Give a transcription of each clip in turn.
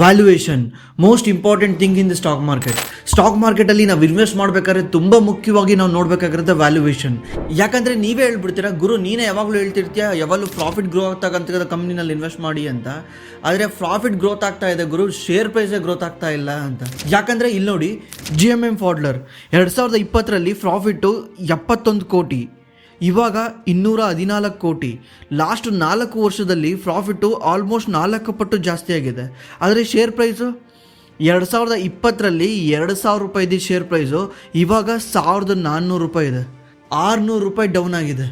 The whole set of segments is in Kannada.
Valuation most important thing in the stock ಮಾರ್ಕೆಟಲ್ಲಿ ನಾವು ಇನ್ವೆಸ್ಟ್ ಮಾಡಬೇಕಾದ್ರೆ ತುಂಬ ಮುಖ್ಯವಾಗಿ ನಾವು ನೋಡಬೇಕಾಗಿರುತ್ತೆ ವ್ಯಾಲ್ಯೂಯೇಷನ್. ಯಾಕಂದರೆ ನೀವೇ ಹೇಳ್ಬಿಡ್ತೀರಾ, ಗುರು ನೀನೇ ಯಾವಾಗಲೂ ಹೇಳ್ತಿರ್ತೀಯ ಯಾವಾಗಲೂ ಪ್ರಾಫಿಟ್ ಗ್ರೋ ಆಗ್ತಕ್ಕಂಥ ಕಂಪ್ನಿನಲ್ಲಿ ಇನ್ವೆಸ್ಟ್ ಮಾಡಿ ಅಂತ. ಆದರೆ ಪ್ರಾಫಿಟ್ ಗ್ರೋತ್ ಆಗ್ತಾ ಇದೆ ಗುರು, ಶೇರ್ ಪ್ರೈಸೇ ಗ್ರೋತ್ ಆಗ್ತಾ ಇಲ್ಲ ಅಂತ. ಯಾಕಂದರೆ ಇಲ್ಲಿ ನೋಡಿ, GMM Pfaudler 2020ರಲ್ಲಿ ಪ್ರಾಫಿಟ್ಟು 71 ಕೋಟಿ, ಇವಾಗ 214 ಕೋಟಿ. ಲಾಸ್ಟ್ 4 ವರ್ಷದಲ್ಲಿ ಪ್ರಾಫಿಟ್ಟು ಆಲ್ಮೋಸ್ಟ್ 4 ಪಟ್ಟು ಜಾಸ್ತಿ ಆಗಿದೆ. ಆದರೆ ಶೇರ್ ಪ್ರೈಸು 2020ರಲ್ಲಿ 2,000 ರೂಪಾಯಿ ಇದೆ ಶೇರ್ ಪ್ರೈಸು, ಇವಾಗ 1,400 ರೂಪಾಯಿ ಇದೆ, 600 ರೂಪಾಯಿ ಡೌನ್ ಆಗಿದೆ.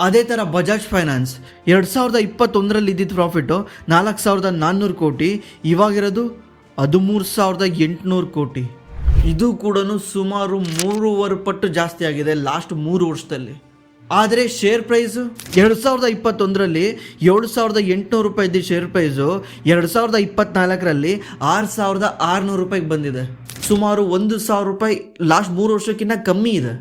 ಅದೇ ಥರ ಬಜಾಜ್ ಫೈನಾನ್ಸ್ 2021ರಲ್ಲಿ ಇದ್ದಿದ್ದು ಪ್ರಾಫಿಟ್ಟು 4,400 ಕೋಟಿ, ಇವಾಗಿರೋದು 13,800 ಕೋಟಿ. ಇದು ಕೂಡ ಸುಮಾರು 3.5 ಪಟ್ಟು ಜಾಸ್ತಿ ಆಗಿದೆ ಲಾಸ್ಟ್ 3 ವರ್ಷದಲ್ಲಿ. ಆದರೆ ಶೇರ್ ಪ್ರೈಸು 2021ರಲ್ಲಿ 7,800 ರೂಪಾಯಿ ಇದ್ದ ಶೇರ್ ಪ್ರೈಸು 2024ರಲ್ಲಿ 6,600 ರೂಪಾಯಿಗೆ ಬಂದಿದೆ. ಸುಮಾರು 1,000 ರೂಪಾಯಿ ಲಾಸ್ಟ್ 3 ವರ್ಷಕ್ಕಿಂತ ಕಮ್ಮಿ ಇದೆ.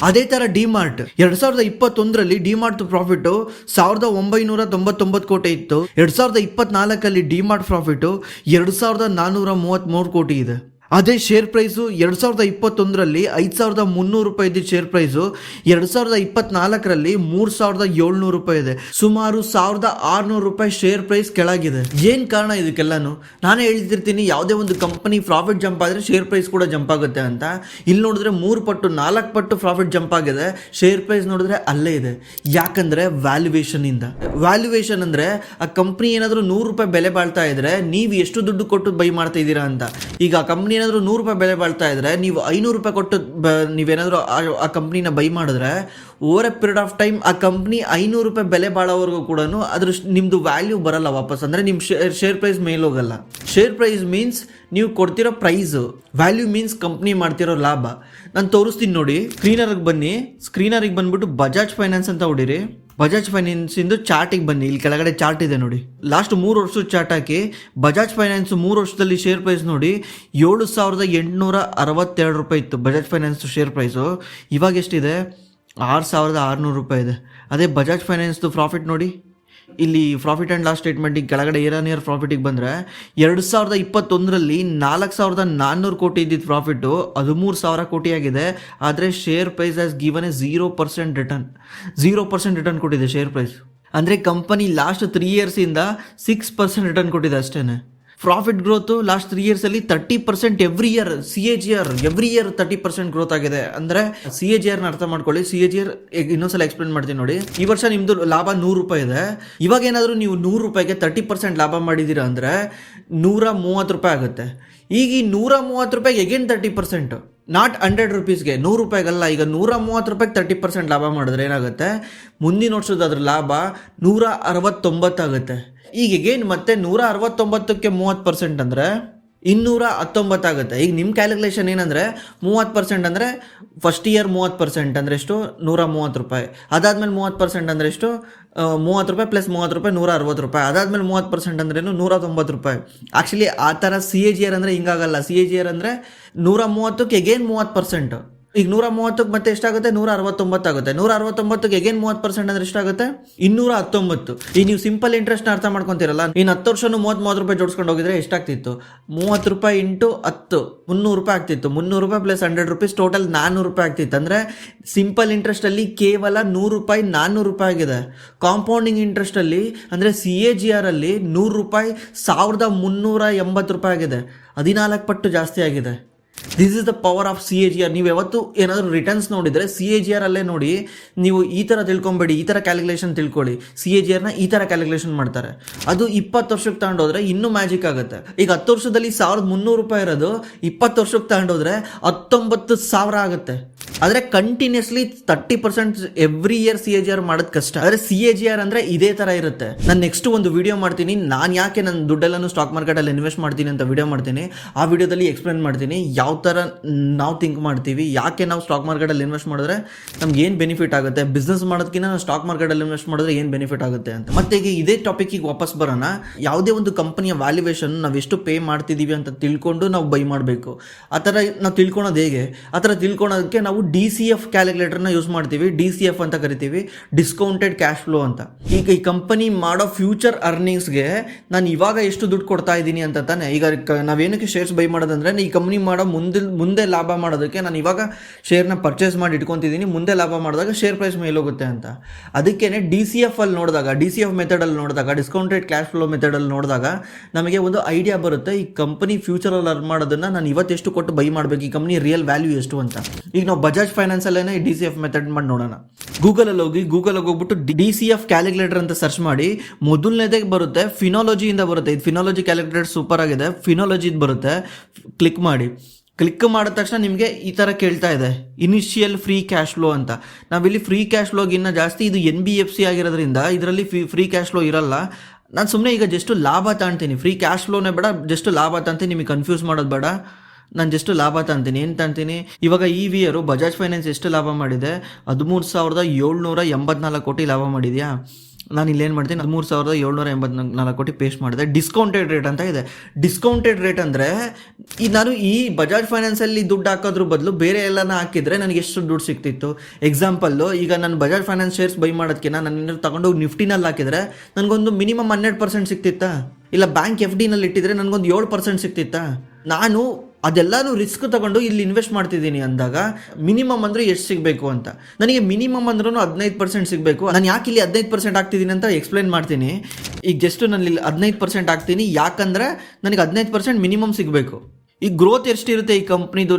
ಅದೇ ಥರ ಡಿಮಾರ್ಟ್ 2021ರಲ್ಲಿ ಡಿಮಾರ್ಟ್ ಪ್ರಾಫಿಟ್ಟು 1,999 ಕೋಟಿ ಇತ್ತು. 2024ಅಲ್ಲಿ ಡಿಮಾರ್ಟ್ ಪ್ರಾಫಿಟ್ಟು 2,433 ಕೋಟಿ ಇದೆ. ಅದೇ ಶೇರ್ ಪ್ರೈಸು 2021ರಲ್ಲಿ 5,300 ರೂಪಾಯಿ ಇದ್ದ ಶೇರ್ ಪ್ರೈಸು 2024ರಲ್ಲಿ 3,700 ರೂಪಾಯಿ ಇದೆ. ಸುಮಾರು 1,600 ರೂಪಾಯಿ ಶೇರ್ ಪ್ರೈಸ್ ಕೆಳಗಿದೆ. ಏನು ಕಾರಣ ಇದಕ್ಕೆಲ್ಲನೂ? ನಾನೇ ಹೇಳ್ತಿರ್ತೀನಿ, ಯಾವುದೇ ಒಂದು ಕಂಪನಿ ಪ್ರಾಫಿಟ್ ಜಂಪ್ ಆದರೆ ಶೇರ್ ಪ್ರೈಸ್ ಕೂಡ ಜಂಪ್ ಆಗುತ್ತೆ ಅಂತ. ಇಲ್ಲಿ ನೋಡಿದ್ರೆ 3 ಪಟ್ಟು 4 ಪಟ್ಟು ಪ್ರಾಫಿಟ್ ಜಂಪ್ ಆಗಿದೆ, ಶೇರ್ ಪ್ರೈಸ್ ನೋಡಿದ್ರೆ ಅಲ್ಲೇ ಇದೆ. ಯಾಕಂದರೆ ವ್ಯಾಲ್ಯೂಯೇಷನಿಂದ. ವ್ಯಾಲ್ಯೂಯೇಷನ್ ಅಂದರೆ ಆ ಕಂಪ್ನಿ ಏನಾದರೂ 100 ರೂಪಾಯಿ ಬೆಲೆ ಬಾಳ್ತಾ ಇದ್ರೆ ನೀವು ಎಷ್ಟು ದುಡ್ಡು ಕೊಟ್ಟು ಬೈ ಮಾಡ್ತಾ ಇದ್ದೀರಾ ಅಂತ. ಈಗ ಆ ಕಂಪ್ನಿ ಏನಾದರೂ 100 ರೂಪಾಯಿ ಬೆಲೆ ಬಾಳ್ತಾ ಇದ್ರೆ ನೀವು 500 ರೂಪಾಯಿ ಕೊಟ್ಟು ನೀವೇನಾದರೂ ಆ ಕಂಪ್ನಿನ ಬೈ ಮಾಡಿದ್ರೆ over a period of time ಆ ಕಂಪ್ನಿ 500 ರೂಪಾಯಿ ಬೆಲೆ ಬಾಳೋವರೆಗೂ ಕೂಡ ಅದ್ರ ನಿಮ್ಮದು ವ್ಯಾಲ್ಯೂ ಬರಲ್ಲ ವಾಪಸ್. ಅಂದರೆ ನಿಮ್ಮ ಶೇರ್ ಪ್ರೈಸ್ ಮೇಲೋಗಲ್ಲ. ಶೇರ್ ಪ್ರೈಸ್ ಮೀನ್ಸ್ ನೀವು ಕೊಡ್ತಿರೋ ಪ್ರೈಸು, ವ್ಯಾಲ್ಯೂ ಮೀನ್ಸ್ ಕಂಪ್ನಿ ಮಾಡ್ತಿರೋ ಲಾಭ. ನಾನು ತೋರಿಸ್ತೀನಿ ನೋಡಿ, ಸ್ಕ್ರೀನರಿಗೆ ಬಂದ್ಬಿಟ್ಟು ಬಜಾಜ್ ಫೈನಾನ್ಸ್ ಅಂತ ಹೊಡೀರಿ. ಬಜಾಜ್ ಫೈನಾನ್ಸಿಂದು ಚಾರ್ಟಿಗೆ ಬನ್ನಿ, ಇಲ್ಲಿ ಕೆಳಗಡೆ ಚಾರ್ಟ್ ಇದೆ ನೋಡಿ. ಲಾಸ್ಟ್ 3 ವರ್ಷದ ಚಾರ್ಟ್ ಹಾಕಿ ಬಜಾಜ್ ಫೈನಾನ್ಸ್ 3 ವರ್ಷದಲ್ಲಿ ಶೇರ್ ಪ್ರೈಸ್ ನೋಡಿ 7,862 ರೂಪಾಯಿ ಇತ್ತು ಬಜಾಜ್ ಫೈನಾನ್ಸ್ ಶೇರ್ ಪ್ರೈಸು. ಇವಾಗ ಎಷ್ಟಿದೆ? 6,600 ರೂಪಾಯಿ ಇದೆ. ಅದೇ ಬಜಾಜ್ ಫೈನಾನ್ಸ್ದು ಪ್ರಾಫಿಟ್ ನೋಡಿ, ಇಲ್ಲಿ ಪ್ರಾಫಿಟ್ ಆ್ಯಂಡ್ ಲಾಸ್ ಸ್ಟೇಟ್ಮೆಂಟಿಗೆ ಕೆಳಗಡೆ ಇಯರ್ ಪ್ರಾಫಿಟಿಗೆ ಬಂದರೆ 2021ರಲ್ಲಿ 4,400 ಕೋಟಿ ಇದ್ದಿದ್ದು ಪ್ರಾಫಿಟ್ಟು 13,000 ಕೋಟಿ ಆಗಿದೆ. ಆದರೆ share price has given a 0% return ಕೊಟ್ಟಿದೆ ಶೇರ್ ಪ್ರೈಸ್. ಅಂದರೆ ಕಂಪನಿ ಲಾಸ್ಟ್ 3 ಇಯರ್ಸಿಂದ 6% ರಿಟರ್ನ್ ಕೊಟ್ಟಿದೆ ಅಷ್ಟೇ. ಪ್ರಾಫಿಟ್ ಗ್ರೋತು ಲಾಸ್ಟ್ 3 ಇಯರ್ಸಲ್ಲಿ 30% every year. Every year 30% growth ಆಗಿದೆ. ಅಂದರೆ CAGRನ ಅರ್ಥ ಮಾಡ್ಕೊಳ್ಳಿ. CAGR ಇನ್ನೊಂದ್ಸಲ ಎಕ್ಸ್ಪ್ಲೇನ್ ಮಾಡ್ತೀನಿ ನೋಡಿ. ಈ ವರ್ಷ ನಿಮ್ಮದು ಲಾಭ 100 ರೂಪಾಯಿ ಇದೆ. ಇವಾಗ ಏನಾದರೂ ನೀವು 100 ರೂಪಾಯಿಗೆ 30% ಲಾಭ ಮಾಡಿದ್ದೀರಾ ಅಂದರೆ 130 ರೂಪಾಯಿ ಆಗುತ್ತೆ. ಈಗ ಈ 130 ರೂಪಾಯಿಗೆ ಎಗೇನ್ 30%, ನಾಟ್ 100 ರೂಪೀಸ್ಗೆ, 100 ರೂಪಾಯಿಗಲ್ಲ. ಈಗ 130 ರೂಪಾಯಿಗೆ 30% ಲಾಭ ಮಾಡಿದ್ರೆ ಏನಾಗುತ್ತೆ? ಮುಂದಿನ ವರ್ಷದ ಅದ್ರ ಲಾಭ 169 ಆಗುತ್ತೆ. ಈಗೇನು ಮತ್ತೆ 169ಕ್ಕೆ 30% ಅಂದರೆ 219 ಆಗುತ್ತೆ. ಈಗ ನಿಮ್ಮ ಕ್ಯಾಲ್ಕುಲೇಷನ್ ಏನಂದರೆ 30% ಅಂದರೆ ಫಸ್ಟ್ ಇಯರ್ 30% ಅಂದರೆ ಎಷ್ಟು? 130 ರೂಪಾಯಿ. ಅದಾದಮೇಲೆ 30% ಅಂದರೆ ಎಷ್ಟು? 30 ರೂಪಾಯಿ ಪ್ಲಸ್ 30 ರೂಪಾಯಿ 160 ರೂಪಾಯಿ. ಅದಾದಮೇಲೆ 30% ಅಂದ್ರೇನು? 190 ರೂಪಾಯಿ. ಆ್ಯಕ್ಚುಲಿ ಆ ಥರ CAGR ಅಂದರೆ ಹಿಂಗಾಗಲ್ಲ. CAGR ಅಂದರೆ 130ಕ್ಕೆ ಎಗೇನ್ 30%. ಈಗ 130ಕ್ಕೆ ಮತ್ತೆ ಎಷ್ಟಾಗುತ್ತೆ? 169 ಆಗುತ್ತೆ. 169ಕ್ಕೆ ಎಗೇನ್ 30% ಅಂದರೆ ಎಷ್ಟಾಗುತ್ತೆ? 219. ಈಗ ನೀವು ಸಿಂಪಲ್ ಇಂಟ್ರೆಸ್ಟ್ನ ಅರ್ಥ ಮಾಡ್ಕೊತೀರಲ್ಲ, ಇನ್ನು 10 ವರ್ಷನೂ 30 ರೂಪಾಯಿ ಜೋಡಿಸ್ಕೊಂಡು ಹೋಗಿದ್ರೆ ಎಷ್ಟಾಗ್ತಿತ್ತು? 30 ರೂಪಾಯಿ ಇಂಟು 10 300 ರೂಪಾಯಿ ಆಗ್ತಿತ್ತು. 300 ರೂಪಾಯಿ ಪ್ಲಸ್ 100 ರೂಪೀಸ್ ಟೋಟಲ್ 400 ರೂಪಾಯಿ ಆಗ್ತಿತ್ತು. ಅಂದರೆ ಸಿಂಪಲ್ ಇಂಟ್ರೆಸ್ಟಲ್ಲಿ ಕೇವಲ 100 ರೂಪಾಯಿ 400 ರೂಪಾಯಿ ಆಗಿದೆ. ಕಾಂಪೌಂಡಿಂಗ್ ಇಂಟ್ರೆಸ್ಟಲ್ಲಿ ಅಂದರೆ CAGR ಅಲ್ಲಿ 100 ರೂಪಾಯಿ 1,380 ರೂಪಾಯಿ ಆಗಿದೆ. 14 ಪಟ್ಟು ಜಾಸ್ತಿ ಆಗಿದೆ. This is the power of CAGR. ನೀವು ಯಾವತ್ತು ಏನಾದರೂ ರಿಟರ್ನ್ಸ್ ನೋಡಿದರೆ CAGR ಅಲ್ಲೇ ನೋಡಿ. ನೀವು ಈ ಥರ ತಿಳ್ಕೊಬೇಡಿ, ಈ ಥರ ಕ್ಯಾಲ್ಕುಲೇಷನ್ ತಿಳ್ಕೊಳ್ಳಿ. CAGRನ ಈ ಥರ ಕ್ಯಾಲ್ಕುಲೇಷನ್ ಮಾಡ್ತಾರೆ. ಅದು 20 ವರ್ಷಕ್ಕೆ ತಗೊಂಡೋದ್ರೆ ಇನ್ನೂ ಮ್ಯಾಜಿಕ್ ಆಗುತ್ತೆ. ಈಗ 10 ವರ್ಷದಲ್ಲಿ 1,300 ರೂಪಾಯಿ ಇರೋದು 20 ವರ್ಷಕ್ಕೆ ತಗೊಂಡೋದ್ರೆ 19,000 ಆಗುತ್ತೆ. ಆದರೆ ಕಂಟಿನ್ಯೂಸ್ಲಿ 30% ಎವ್ರಿ ಇಯರ್ CAGR ಮಾಡೋದು ಕಷ್ಟ. ಆದರೆ CAGR ಅಂದರೆ ಇದೇ ಥರ ಇರುತ್ತೆ. ನಾನು ನೆಕ್ಸ್ಟ್ ಒಂದು ವಿಡಿಯೋ ಮಾಡ್ತೀನಿ, ನಾನು ಯಾಕೆ ನನ್ನ ದುಡ್ಡೆಲ್ಲನೂ ಸ್ಟಾಕ್ ಮಾರ್ಕೆಟಲ್ಲಿ ಇನ್ವೆಸ್ಟ್ ಮಾಡ್ತೀನಿ ಅಂತ ವಿಡಿಯೋ ಮಾಡ್ತೀನಿ. ಆ ವಿಡಿಯೋದಲ್ಲಿ ಎಕ್ಸ್ಪ್ಲೇನ್ ಮಾಡ್ತೀನಿ ಯಾವ ಥರ ನಾವು ಥಿಂಕ್ ಮಾಡ್ತೀವಿ, ಯಾಕೆ ನಾವು ಸ್ಟಾಕ್ ಮಾರ್ಕೆಟಲ್ಲಿ ಇನ್ವೆಸ್ಟ್ ಮಾಡಿದ್ರೆ ನಮ್ಗೆ ಏನು ಬೆನಿಫಿಟ್ ಆಗುತ್ತೆ, ಬಿಸ್ನೆಸ್ ಮಾಡೋದಕ್ಕಿಂತ ನಾವು ಸ್ಟಾಕ್ ಮಾರ್ಕೆಟಲ್ಲಿ ಇನ್ವೆಸ್ಟ್ ಮಾಡಿದ್ರೆ ಏನು ಬೆನಿಫಿಟ್ ಆಗುತ್ತೆ ಅಂತ. ಮತ್ತೆ ಈಗ ಇದೇ ಟಾಪಿಕ್ಕಿಗೆ ವಾಪಸ್ ಬರೋಣ. ಯಾವುದೇ ಒಂದು ಕಂಪನಿಯ ವ್ಯಾಲ್ಯೂಯೇಷನ್ ನಾವು ಎಷ್ಟು ಪೇ ಮಾಡ್ತಿದ್ದೀವಿ ಅಂತ ತಿಳ್ಕೊಂಡು ನಾವು ಬೈ ಮಾಡಬೇಕು. ಆ ಥರ ನಾವು ತಿಳ್ಕೊಳೋದು ಹೇಗೆ? ಆ ಥರ ತಿಳ್ಕೊಳೋದಕ್ಕೆ ನಾವು DCF ಕ್ಯಾಲ್ಕುಲೇಟರ್ನ ಯೂಸ್ ಮಾಡ್ತೀವಿ. DCF ಅಂತ ಕರಿತೀವಿ, ಡಿಸ್ಕೌಂಟೆಡ್ ಕ್ಯಾಶ್ ಫ್ಲೋ ಅಂತ. ಈಗ ಈ ಕಂಪನಿ ಮಾಡೋ ಫ್ಯೂಚರ್ ಅರ್ನಿಂಗ್ಸ್ಗೆ ನಾನು ಇವಾಗ ಎಷ್ಟು ದುಡ್ಡು ಕೊಡ್ತಾ ಇದ್ದೀನಿ ಅಂತ ತಾನೆ. ಈಗ ನಾವೇನಕ್ಕೆ ಶೇರ್ಸ್ ಬೈ ಮಾಡೋದಂದ್ರೆ, ಈ ಕಂಪ್ನಿ ಮಾಡೋ ಮುಂದೆ ಲಾಭ ಮಾಡೋದಕ್ಕೆ ನಾನು ಇವಾಗ ಶೇರ್ನ ಪರ್ಚೇಸ್ ಮಾಡಿ ಇಟ್ಕೊತಿದ್ದೀನಿ, ಮುಂದೆ ಲಾಭ ಮಾಡಿದಾಗ ಶೇರ್ ಪ್ರೈಸ್ ಮೇಲೋಗುತ್ತೆ ಅಂತ. ಅದಕ್ಕೇನೆ DCF ಅಲ್ಲಿ ನೋಡಿದಾಗ, DCF ಮೆಥಡಲ್ಲಿ ನೋಡಿದಾಗ, ಡಿಸ್ಕೌಂಟೆಡ್ ಕ್ಯಾಶ್ ಫ್ಲೋ ಮೆಥಡಲ್ಲಿ ನೋಡಿದಾಗ ನಮಗೆ ಒಂದು ಐಡಿಯಾ ಬರುತ್ತೆ, ಈ ಕಂಪನಿ ಫ್ಯೂಚರಲ್ಲಿ ಅರ್ನ್ ಮಾಡೋದನ್ನ ನಾನು ಇವತ್ತೆಷ್ಟು ಕೊಟ್ಟು ಬೈ ಮಾಡಬೇಕು, ಈ ಕಂಪನಿ ರಿಯಲ್ ವ್ಯಾಲ್ಯೂ ಎಷ್ಟು ಅಂತ. ಈಗ ನಾವು ಬಜಾಜ್ ಫೈನಾನ್ಸಲ್ಲೇ DCF ಮೆಥಡ್ ಮಾಡಿ ನೋಡೋಣ. ಗೂಗಲಲ್ಲಿ ಹೋಗ್ಬಿಟ್ಟು DCF ಕ್ಯಾಲ್ಕುಲೇಟರ್ ಅಂತ ಸರ್ಚ್ ಮಾಡಿ, ಮೊದಲನೇದೇ ಬರುತ್ತೆ ಫಿನಾಲಜಿಯಿಂದ ಬರುತ್ತೆ. ಇದು ಫಿನಾಲಜಿ ಕ್ಯಾಲ್ಕುಲೇಟರ್ ಸೂಪರ್ ಆಗಿದೆ, ಫಿನಾಲಜಿದು ಬರುತ್ತೆ. ಕ್ಲಿಕ್ ಮಾಡಿದ ತಕ್ಷಣ ನಿಮಗೆ ಈ ಥರ ಕೇಳ್ತಾ ಇದೆ, ಇನಿಷಿಯಲ್ ಫ್ರೀ ಕ್ಯಾಶ್ ಫ್ಲೋ ಅಂತ. ನಾವಿಲ್ಲಿ ಫ್ರೀ ಕ್ಯಾಶ್ ಫ್ಲೋಗಿನ್ನ ಜಾಸ್ತಿ ಇದು NBFC ಆಗಿರೋದ್ರಿಂದ ಇದರಲ್ಲಿ ಫ್ರೀ ಕ್ಯಾಶ್ ಫ್ಲೋ ಇರಲ್ಲ. ನಾನು ಸುಮ್ಮನೆ ಈಗ ಜಸ್ಟ್ ಲಾಭ ತಾಣ್ತೀನಿ, ಫ್ರೀ ಕ್ಯಾಶ್ ಫ್ಲೋನೇ ಬೇಡ, ಜಸ್ಟ್ ಲಾಭ ತಾಣ್ತೀನಿ, ನಿಮಗೆ ಕನ್ಫ್ಯೂಸ್ ಮಾಡೋದು ಬೇಡ. ನಾನು ಜಸ್ಟ್ ಲಾಭ ತಾಣ್ತೀನಿ. ಏನು ತಾಣ್ತೀನಿ, ಇವಾಗ ಈ ಇಯರು ಬಜಾಜ್ ಫೈನಾನ್ಸ್ ಎಷ್ಟು ಲಾಭ ಮಾಡಿದೆ? 13,784 ಕೋಟಿ ಲಾಭ ಮಾಡಿದೆಯಾ? ನಾನು ಇಲ್ಲೇನು ಮಾಡ್ತೀನಿ, 13,784 ಕೋಟಿ ಪೇಸ್ಟ್ ಮಾಡಿದೆ. ಡಿಸ್ಕೌಂಟೆಡ್ ರೇಟ್ ಅಂತ ಇದೆ. ಡಿಸ್ಕೌಂಟೆಡ್ ರೇಟ್ ಅಂದರೆ ನಾನು ಈ ಬಜಾಜ್ ಫೈನಾನ್ಸಲ್ಲಿ ದುಡ್ಡು ಹಾಕೋದ್ರ ಬದಲು ಬೇರೆ ಎಲ್ಲನ ಹಾಕಿದರೆ ನನಗೆ ಎಷ್ಟು ದುಡ್ಡು ಸಿಗ್ತಿತ್ತು. ಎಕ್ಸಾಂಪಲ್ಲು, ಈಗ ನಾನು ಬಜಾಜ್ ಫೈನಾನ್ಸ್ ಶೇರ್ಸ್ ಬೈ ಮಾಡೋದಕ್ಕಿಂತ ನಾನು ಏನಾದ್ರು ತಗೊಂಡೋಗಿ ನಿಫ್ಟಿನಲ್ಲಿ ಹಾಕಿದರೆ ನನಗೊಂದು ಮಿನಿಮಮ್ 12% ಸಿಗ್ತಿತ್ತಾ? ಇಲ್ಲ ಬ್ಯಾಂಕ್ FDನಲ್ಲಿ ಇಟ್ಟಿದ್ರೆ ನನಗೊಂದು 7% ಸಿಗ್ತಿತ್ತಾ? ನಾನು ಅದೆಲ್ಲನೂ ರಿಸ್ಕ್ ತಗೊಂಡು ಇಲ್ಲಿ ಇನ್ವೆಸ್ಟ್ ಮಾಡ್ತಿದ್ದೀನಿ ಅಂದಾಗ ಮಿನಿಮಮ್ ಅಂದರೆ ಎಷ್ಟು ಸಿಗಬೇಕು ಅಂತ. ನನಗೆ ಮಿನಿಮಮ್ ಅಂದ್ರೂ 15% ಸಿಗಬೇಕು. ನಾನು ಯಾಕೆ ಇಲ್ಲಿ 15% ಆಗ್ತಿದ್ದೀನಿ ಅಂತ ಎಕ್ಸ್ಪ್ಲೈನ್ ಮಾಡ್ತೀನಿ. ಈಗ ಜಸ್ಟ್ ನಾನು ಇಲ್ಲಿ 15% ಆಗ್ತೀನಿ, ಯಾಕಂದರೆ ನನಗೆ 15% ಮಿನಿಮಮ್ ಸಿಗಬೇಕು. ಈ ಗ್ರೋತ್ ಎಷ್ಟಿರುತ್ತೆ ಈ ಕಂಪ್ನಿದು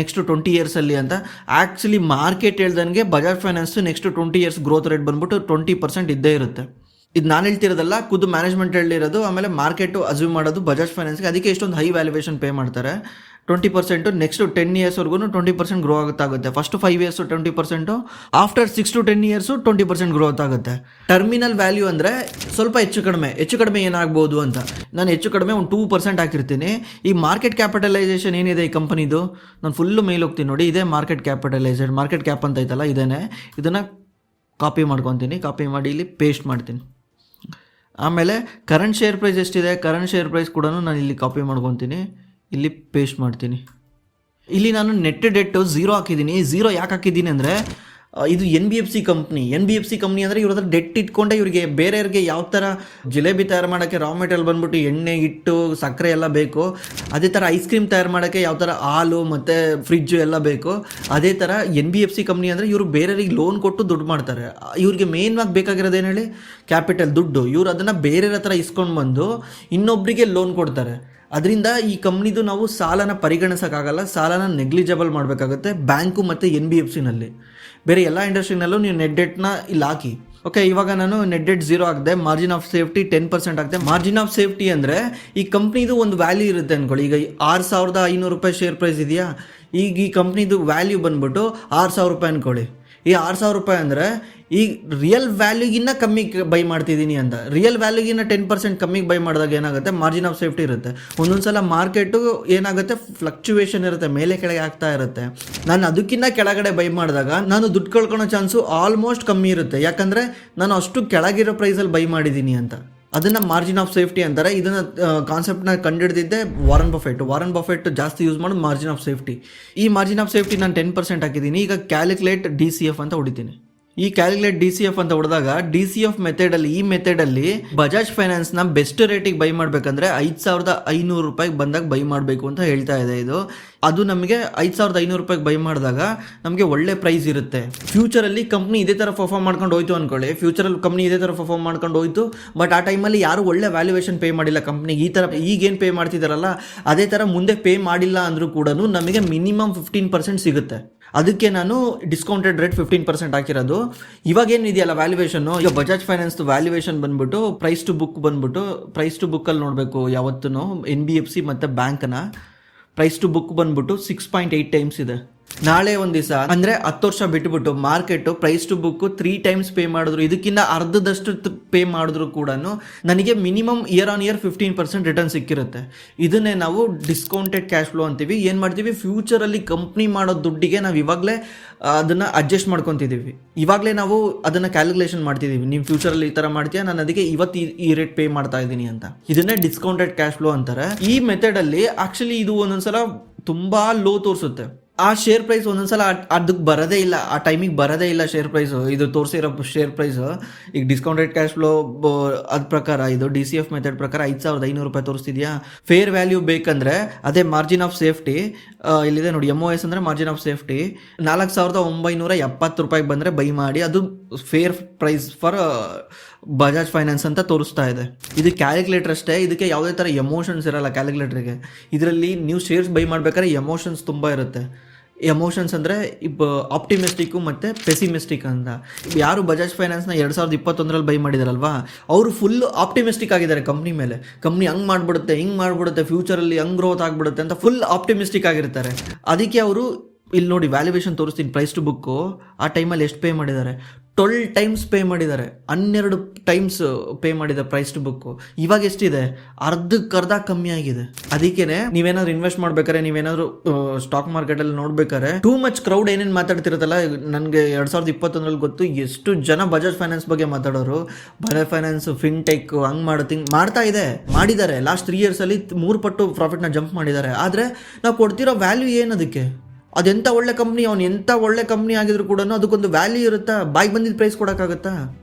ನೆಕ್ಸ್ಟ್ 20 ಇಯರ್ಸಲ್ಲಿ ಅಂತ. ಆ್ಯಕ್ಚುಲಿ ಮಾರ್ಕೆಟ್ ಹೇಳ್ದಂಗೆ Bajaj finance next 20 years growth rate ಬಂದ್ಬಿಟ್ಟು 20% ಇದ್ದೇ ಇರುತ್ತೆ. ಇದು ನಾನು ಹೇಳ್ತಿರೋದಲ್ಲ, ಖುದ್ದು ಮ್ಯಾನೇಜ್ಮೆಂಟ್ ಹೇಳಿರೋದು. ಆಮೇಲೆ ಮಾರ್ಕೆಟು ಅಸ್ಯೂಮ್ ಮಾಡೋದು ಬಜಾಜ್ ಫೈನಾನ್ಸ್ಗೆ, ಅದಕ್ಕೆ ಇಷ್ಟೊಂದು ಹೈ ವ್ಯಾಲ್ಯೂಯೇಷನ್ ಪೇ ಮಾಡ್ತಾರೆ. 20% ನೆಕ್ಸ್ಟ್ 10 ಇಯರ್ಸ್ವರೆಗೂ 20% ಗ್ರೋ ಆಗುತ್ತೆ. First 5 years 20%, after 6 to 10 years 20% growth ಆಗುತ್ತೆ. ಟರ್ಮಿನಲ್ ವ್ಯಾಲ್ಯೂ ಅಂದರೆ ಸ್ವಲ್ಪ ಹೆಚ್ಚು ಕಡಿಮೆ ಏನಾಗ್ಬೋದು ಅಂತ. ನಾನು ಹೆಚ್ಚು ಕಡಿಮೆ ಒಂದು 2% ಹಾಕಿರ್ತೀನಿ. ಈ ಮಾರ್ಕೆಟ್ ಕ್ಯಾಪಿಟಲೈಸೇಷನ್ ಏನಿದೆ ಈ ಕಂಪನಿದು, ನಾನು ಫುಲ್ಲು ಮೇಲೆ ಹೋಗ್ತೀನಿ ನೋಡಿ, ಇದೇ ಮಾರ್ಕೆಟ್ ಕ್ಯಾಪ್ ಅಂತ ಐತಲ್ಲ, ಇದೇನೆ. ಇದನ್ನು ಕಾಪಿ ಮಾಡಿ ಇಲ್ಲಿ ಪೇಸ್ಟ್ ಮಾಡ್ತೀನಿ. ಆಮೇಲೆ ಕರೆಂಟ್ ಶೇರ್ ಪ್ರೈಸ್ ಎಷ್ಟಿದೆ, ಕರೆಂಟ್ ಶೇರ್ ಪ್ರೈಸ್ ಕೂಡ ನಾನು ಇಲ್ಲಿ ಕಾಪಿ ಮಾಡ್ಕೊತೀನಿ, ಇಲ್ಲಿ ಪೇಸ್ಟ್ ಮಾಡ್ತೀನಿ. ಇಲ್ಲಿ ನಾನು ನೆಟ್ ಡೆಟ್ 0 ಹಾಕಿದ್ದೀನಿ. 0 ಯಾಕೆ ಹಾಕಿದ್ದೀನಿ ಅಂದರೆ, ಇದು NBFC ಕಂಪ್ನಿ ಅಂದರೆ ಇವ್ರ ಹತ್ರ ಡೆಟ್ ಇಟ್ಕೊಂಡೆ ಇವರಿಗೆ ಬೇರೆಯವ್ರಿಗೆ ಯಾವ ಥರ ಜಿಲೇಬಿ ತಯಾರು ಮಾಡೋಕ್ಕೆ ರಾ ಮೆಟೀರಿಯಲ್ ಬಂದ್ಬಿಟ್ಟು ಎಣ್ಣೆ, ಹಿಟ್ಟು, ಸಕ್ಕರೆ ಎಲ್ಲ ಬೇಕು. ಅದೇ ಥರ ಐಸ್ ಕ್ರೀಮ್ ತಯಾರು ಮಾಡೋಕ್ಕೆ ಯಾವ ಥರ ಹಾಲು ಮತ್ತು ಫ್ರಿಜ್ಜು ಎಲ್ಲ ಬೇಕು. ಅದೇ ಥರ NBFC ಕಂಪ್ನಿ ಅಂದರೆ ಇವರು ಬೇರೆಯವ್ರಿಗೆ ಲೋನ್ ಕೊಟ್ಟು ದುಡ್ಡು ಮಾಡ್ತಾರೆ. ಇವ್ರಿಗೆ ಮೇನ್ವಾಗಿ ಬೇಕಾಗಿರೋದು ಏನು ಹೇಳಿ, ಕ್ಯಾಪಿಟಲ್, ದುಡ್ಡು. ಇವ್ರು ಅದನ್ನು ಬೇರೆಯವ್ರ ಹತ್ರ ಇಸ್ಕೊಂಡು ಬಂದು ಇನ್ನೊಬ್ಬರಿಗೆ ಲೋನ್ ಕೊಡ್ತಾರೆ. ಅದರಿಂದ ಈ ಕಂಪ್ನಿದು ನಾವು ಸಾಲನ ಪರಿಗಣಿಸೋಕ್ಕಾಗಲ್ಲ, ಸಾಲನ ನೆಗ್ಲಿಜಬಲ್ ಮಾಡಬೇಕಾಗುತ್ತೆ ಬ್ಯಾಂಕು ಮತ್ತು NBFCನಲ್ಲಿ. ಬೇರೆ ಎಲ್ಲ ಇಂಡಸ್ಟ್ರಿನಲ್ಲೂ ನೀವು ನೆಟ್ ಡೆಟ್ನ ಇಲ್ಲಿ ಹಾಕಿ. ಓಕೆ, ಇವಾಗ ನಾನು ನೆಟ್ ಡೆಟ್ 0 ಆಗಿದೆ, ಮಾರ್ಜಿನ್ ಆಫ್ ಸೇಫ್ಟಿ 10% ಆಗಿದೆ. ಮಾರ್ಜಿನ್ ಆಫ್ ಸೇಫ್ಟಿ ಅಂದರೆ ಈ ಕಂಪ್ನಿದು ಒಂದು ವ್ಯಾಲ್ಯೂ ಇರುತ್ತೆ ಅಂದ್ಕೊಳ್ಳಿ. ಈಗ 6,500 ರೂಪಾಯಿ ಶೇರ್ ಪ್ರೈಸ್ ಇದೆಯಾ, ಈಗ ಈ ಕಂಪ್ನಿದು ವ್ಯಾಲ್ಯೂ ಬಂದ್ಬಿಟ್ಟು 6,000 ರೂಪಾಯಿ ಅಂದ್ಕೊಳ್ಳಿ. ಈ 6,000 ರೂಪಾಯಿ ಅಂದರೆ ಈ ರಿಯಲ್ ವ್ಯಾಲ್ಯೂಗಿನ್ನ ಕಮ್ಮಿ ಬೈ ಮಾಡ್ತಿದ್ದೀನಿ ಅಂತ. ರಿಯಲ್ ವ್ಯಾಲ್ಯೂಗಿನ್ನ 10% ಕಮ್ಮಿಗೆ ಬೈ ಮಾಡಿದಾಗ ಏನಾಗುತ್ತೆ, ಮಾರ್ಜಿನ್ ಆಫ್ ಸೇಫ್ಟಿ ಇರುತ್ತೆ. ಒಂದೊಂದು ಸಲ ಮಾರ್ಕೆಟು ಏನಾಗುತ್ತೆ, ಫ್ಲಕ್ಚುವೇಷನ್ ಇರುತ್ತೆ, ಮೇಲೆ ಕೆಳಗೆ ಆಗ್ತಾ ಇರುತ್ತೆ. ನಾನು ಅದಕ್ಕಿಂತ ಕೆಳಗಡೆ ಬೈ ಮಾಡಿದಾಗ ನಾನು ದುಡ್ಡು ಕಳ್ಕೊಳ್ಳೋ ಚಾನ್ಸು ಆಲ್ಮೋಸ್ಟ್ ಕಮ್ಮಿ ಇರುತ್ತೆ, ಯಾಕಂದರೆ ನಾನು ಅಷ್ಟು ಕೆಳಗಿರೋ ಪ್ರೈಸಲ್ಲಿ ಬೈ ಮಾಡಿದ್ದೀನಿ ಅಂತ. ಅದನ್ನು ಮಾರ್ಜಿನ್ ಆಫ್ ಸೇಫ್ಟಿ ಅಂತಾರೆ. ಇದನ್ನು ಕಾನ್ಸೆಪ್ಟ್ನ ಕಂಡುಹಿಡಿದಿದ್ದೆ ವಾರನ್ ಬಫೆಟ್ ಜಾಸ್ತಿ ಯೂಸ್ ಮಾಡೋದು ಮಾರ್ಜಿನ್ ಆಫ್ ಸೇಫ್ಟಿ. ಈ ಮಾರ್ಜಿನ್ ಆಫ್ ಸೇಫ್ಟಿ ನಾನು 10% ಹಾಕಿದ್ದೀನಿ. ಈಗ ಕ್ಯಾಲ್ಕುಲೇಟ್ DCF ಅಂತ ಹೊಡಿತೀನಿ. ಈ ಕ್ಯಾಲ್ಕುಲೇಟ್ DCF ಅಂತ ಹೊಡೆದಾಗ DCF ಮೆಥಡಲ್ಲಿ, ಈ ಮೆಥಡಲ್ಲಿ ಬಜಾಜ್ ಫೈನಾನ್ಸ್ನ ಬೆಸ್ಟ್ ರೇಟಿಗೆ ಬೈ ಮಾಡಬೇಕಂದ್ರೆ 5,500 ರೂಪಾಯಿಗೆ ಬಂದಾಗ ಬೈ ಮಾಡಬೇಕು ಅಂತ ಹೇಳ್ತಾ ಇದೆ ಇದು. ಅದು ನಮಗೆ 5,500 ರೂಪಾಯಿಗೆ ಬೈ ಮಾಡಿದಾಗ ನಮಗೆ ಒಳ್ಳೆ ಪ್ರೈಸ್ ಇರುತ್ತೆ. ಫ್ಯೂಚರಲ್ಲಿ ಕಂಪ್ನಿ ಇದೇ ಥರ ಪರ್ಫಾರ್ಮ್ ಮಾಡ್ಕೊಂಡು ಹೋಯ್ತು ಅಂದ್ಕೊಳ್ಳಿ, ಬಟ್ ಆ ಟೈಮಲ್ಲಿ ಯಾರು ಒಳ್ಳೆ ವ್ಯಾಲ್ಯೂಯೇಷನ್ ಪೇ ಮಾಡಿಲ್ಲ ಕಂಪ್ನಿಗೆ. ಈ ಥರ ಈಗೇನು ಪೇ ಮಾಡ್ತಿದ್ದಾರಲ್ಲ ಅದೇ ಥರ ಮುಂದೆ ಪೇ ಮಾಡಿಲ್ಲ ಅಂದರೂ ಕೂಡ ನಮಗೆ ಮಿನಿಮಮ್ 15% ಸಿಗುತ್ತೆ. ಅದಕ್ಕೆ ನಾನು ಡಿಸ್ಕೌಂಟೆಡ್ ರೇಟ್ 15% ಹಾಕಿರೋದು. ಇವಾಗ ಏನಿದೆಯಲ್ಲ ವ್ಯಾಲ್ಯೂಯೇಷನ್ನು, ಈಗ ಬಜಾಜ್ ಫೈನಾನ್ಸ್ದು ವ್ಯಾಲ್ಯೂಯೇಷನ್ ಬಂದ್ಬಿಟ್ಟು ಪ್ರೈಸ್ ಟು ಬುಕ್ಕಲ್ಲಿ ನೋಡಬೇಕು ಯಾವತ್ತೂ. NBFC ಮತ್ತು ಬ್ಯಾಂಕ್ನ ಪ್ರೈಸ್ ಟು ಬುಕ್ ಬಂದ್ಬಿಟ್ಟು 6.8 ಟೈಮ್ಸ್ ಇದೆ. ನಾಳೆ ಒಂದು ದಿವಸ ಅಂದರೆ 10 ವರ್ಷ ಬಿಟ್ಬಿಟ್ಟು market price to book 3 times pay ಮಾಡಿದ್ರು, ಇದಕ್ಕಿಂತ ಅರ್ಧದಷ್ಟು ಪೇ ಮಾಡಿದ್ರು ಕೂಡ ನನಗೆ minimum year on year 15% return ಸಿಕ್ಕಿರುತ್ತೆ. ಇದನ್ನೇ ನಾವು ಡಿಸ್ಕೌಂಟೆಡ್ ಕ್ಯಾಶ್ ಫ್ಲೋ ಅಂತೀವಿ. ಏನು ಮಾಡ್ತೀವಿ, ಫ್ಯೂಚರಲ್ಲಿ ಕಂಪ್ನಿ ಮಾಡೋ ದುಡ್ಡಿಗೆ ನಾವು ಇವಾಗಲೇ ಅದನ್ನು ಅಡ್ಜಸ್ಟ್ ಮಾಡ್ಕೊತಿದ್ದೀವಿ, ಇವಾಗಲೇ ನಾವು ಅದನ್ನು ಕ್ಯಾಲ್ಕುಲೇಷನ್ ಮಾಡ್ತಿದ್ದೀವಿ. ನೀವು ಫ್ಯೂಚರಲ್ಲಿ ಈ ಥರ ಮಾಡ್ತೀಯಾ, ನಾನು ಅದಕ್ಕೆ ಇವತ್ತು ಈ ರೇಟ್ ಪೇ ಮಾಡ್ತಾ ಇದ್ದೀನಿ ಅಂತ. ಇದನ್ನೇ ಡಿಸ್ಕೌಂಟೆಡ್ ಕ್ಯಾಶ್ ಫ್ಲೋ ಅಂತಾರೆ. ಈ ಮೆಥಡಲ್ಲಿ ಆ್ಯಕ್ಚುಲಿ ಇದು ಒಂದೊಂದ್ಸಲ ತುಂಬ ಲೋ ತೋರಿಸುತ್ತೆ. ಆ ಶೇರ್ ಪ್ರೈಸ್ ಒಂದೊಂದ್ಸಲ ಅದಕ್ಕೆ ಬರೋದೇ ಇಲ್ಲ, ಆ ಟೈಮಿಗೆ ಬರೋದೇ ಇಲ್ಲ ಶೇರ್ ಪ್ರೈಸು. ಇದು ತೋರಿಸಿರೋ ಶೇರ್ ಪ್ರೈಸು ಈಗ ಡಿಸ್ಕೌಂಟೆಡ್ ಕ್ಯಾಶ್ ಫ್ಲೋ ಅದ ಪ್ರಕಾರ ಇದು DCF ಮೆಥಡ್ ಪ್ರಕಾರ 5,500 ರೂಪಾಯಿ ತೋರಿಸ್ತಿದ್ಯಾ. ಫೇರ್ ವ್ಯಾಲ್ಯೂ ಬೇಕಂದರೆ ಅದೇ ಮಾರ್ಜಿನ್ ಆಫ್ ಸೇಫ್ಟಿ ಇಲ್ಲಿದೆ ನೋಡಿ, MOS ಅಂದರೆ ಮಾರ್ಜಿನ್ ಆಫ್ ಸೇಫ್ಟಿ 4,970 ರೂಪಾಯಿಗೆ ಬಂದರೆ ಬೈ ಮಾಡಿ, ಅದು fair price for Bajaj finance ಅಂತ ತೋರಿಸ್ತಾ ಇದೆ. ಇದು ಕ್ಯಾಲ್ಕುಲೇಟರ್ ಅಷ್ಟೇ, ಇದಕ್ಕೆ ಯಾವುದೇ ಥರ ಎಮೋಷನ್ಸ್ ಇರಲ್ಲ ಕ್ಯಾಲ್ಕುಲೇಟರ್ಗೆ. ಇದರಲ್ಲಿ ನೀವು ಶೇರ್ಸ್ ಬೈ ಮಾಡ್ಬೇಕಾದ್ರೆ ಎಮೋಷನ್ಸ್ ತುಂಬ ಇರುತ್ತೆ. ಎಮೋಷನ್ಸ್ ಅಂದರೆ ಆಪ್ಟಿಮಿಸ್ಟಿಕ್ಕು ಮತ್ತು ಪೆಸಿಮಿಸ್ಟಿಕ್ ಅಂತ. ಯಾರು ಬಜಾಜ್ ಫೈನಾನ್ಸ್ನ 2021 ಬೈ ಮಾಡಿದಾರಲ್ವಾ, ಅವರು ಫುಲ್ ಆಪ್ಟಿಮಿಸ್ಟಿಕ್ ಆಗಿದ್ದಾರೆ ಕಂಪ್ನಿ ಮೇಲೆ. ಕಂಪ್ನಿ ಹಂಗೆ ಮಾಡಿಬಿಡುತ್ತೆ, ಹಿಂಗೆ ಮಾಡಿಬಿಡುತ್ತೆ, ಫ್ಯೂಚರಲ್ಲಿ ಹಂಗೆ ಗ್ರೋತ್ ಆಗಿಬಿಡುತ್ತೆ ಅಂತ ಫುಲ್ ಆಪ್ಟಿಮಿಸ್ಟಿಕ್ ಆಗಿರ್ತಾರೆ. ಅದಕ್ಕೆ ಅವರು ಇಲ್ಲಿ ನೋಡಿ ವ್ಯಾಲ್ಯೂಯೇಷನ್ ತೋರಿಸ್ತೀನಿ, ಪ್ರೈಸ್ ಟು ಬುಕ್ಕು ಆ ಟೈಮಲ್ಲಿ ಎಷ್ಟು ಪೇ ಮಾಡಿದ್ದಾರೆ, 12 ಟೈಮ್ಸ್ ಪೇ ಮಾಡಿದ್ದಾರೆ, 12 ಟೈಮ್ಸ್ ಪೇ ಮಾಡಿದ್ದಾರೆ ಪ್ರೈಸ್ ಟು ಬುಕ್ಕು. ಇವಾಗ ಎಷ್ಟಿದೆ, ಅರ್ಧಕ್ಕರ್ಧ ಕಮ್ಮಿ ಆಗಿದೆ. ಅದಕ್ಕೇ ನೀವೇನಾದ್ರು ಇನ್ವೆಸ್ಟ್ ಮಾಡ್ಬೇಕಾದ್ರೆ, ನೀವೇನಾದ್ರು ಸ್ಟಾಕ್ ಮಾರ್ಕೆಟಲ್ಲಿ ನೋಡ್ಬೇಕಾದ್ರೆ ಟೂ ಮಚ್ ಕ್ರೌಡ್ ಏನೇನು ಮಾತಾಡ್ತಿರುತ್ತಲ್ಲ, ನನಗೆ 2021 ಗೊತ್ತು ಎಷ್ಟು ಜನ ಬಜಾಜ್ ಫೈನಾನ್ಸ್ ಬಗ್ಗೆ ಮಾತಾಡೋರು. ಬಜಾಜ್ ಫೈನಾನ್ಸ್ ಫಿನ್ಟೆಕ್ ಹಂಗೆ ಮಾಡಿದ್ದಾರೆ. ಲಾಸ್ಟ್ 3 ಇಯರ್ಸಲ್ಲಿ 3 ಪಟ್ಟು ಪ್ರಾಫಿಟ್ನ ಜಂಪ್ ಮಾಡಿದ್ದಾರೆ. ಆದರೆ ನಾವು ಕೊಡ್ತಿರೋ ವ್ಯಾಲ್ಯೂ ಏನದಕ್ಕೆ? ಅದೆಂಥ ಒಳ್ಳೆ ಕಂಪ್ನಿ, ಅವ್ನು ಎಂಥ ಒಳ್ಳೆ ಕಂಪ್ನಿ ಆಗಿದ್ರು ಕೂಡ ಅದಕ್ಕೊಂದು ವ್ಯಾಲ್ಯೂ ಇರುತ್ತಾ? ಬಾಯಿ ಬಂದಿದ್ದು ಪ್ರೈಸ್ ಕೊಡೋಕ್ಕಾಗತ್ತಾ?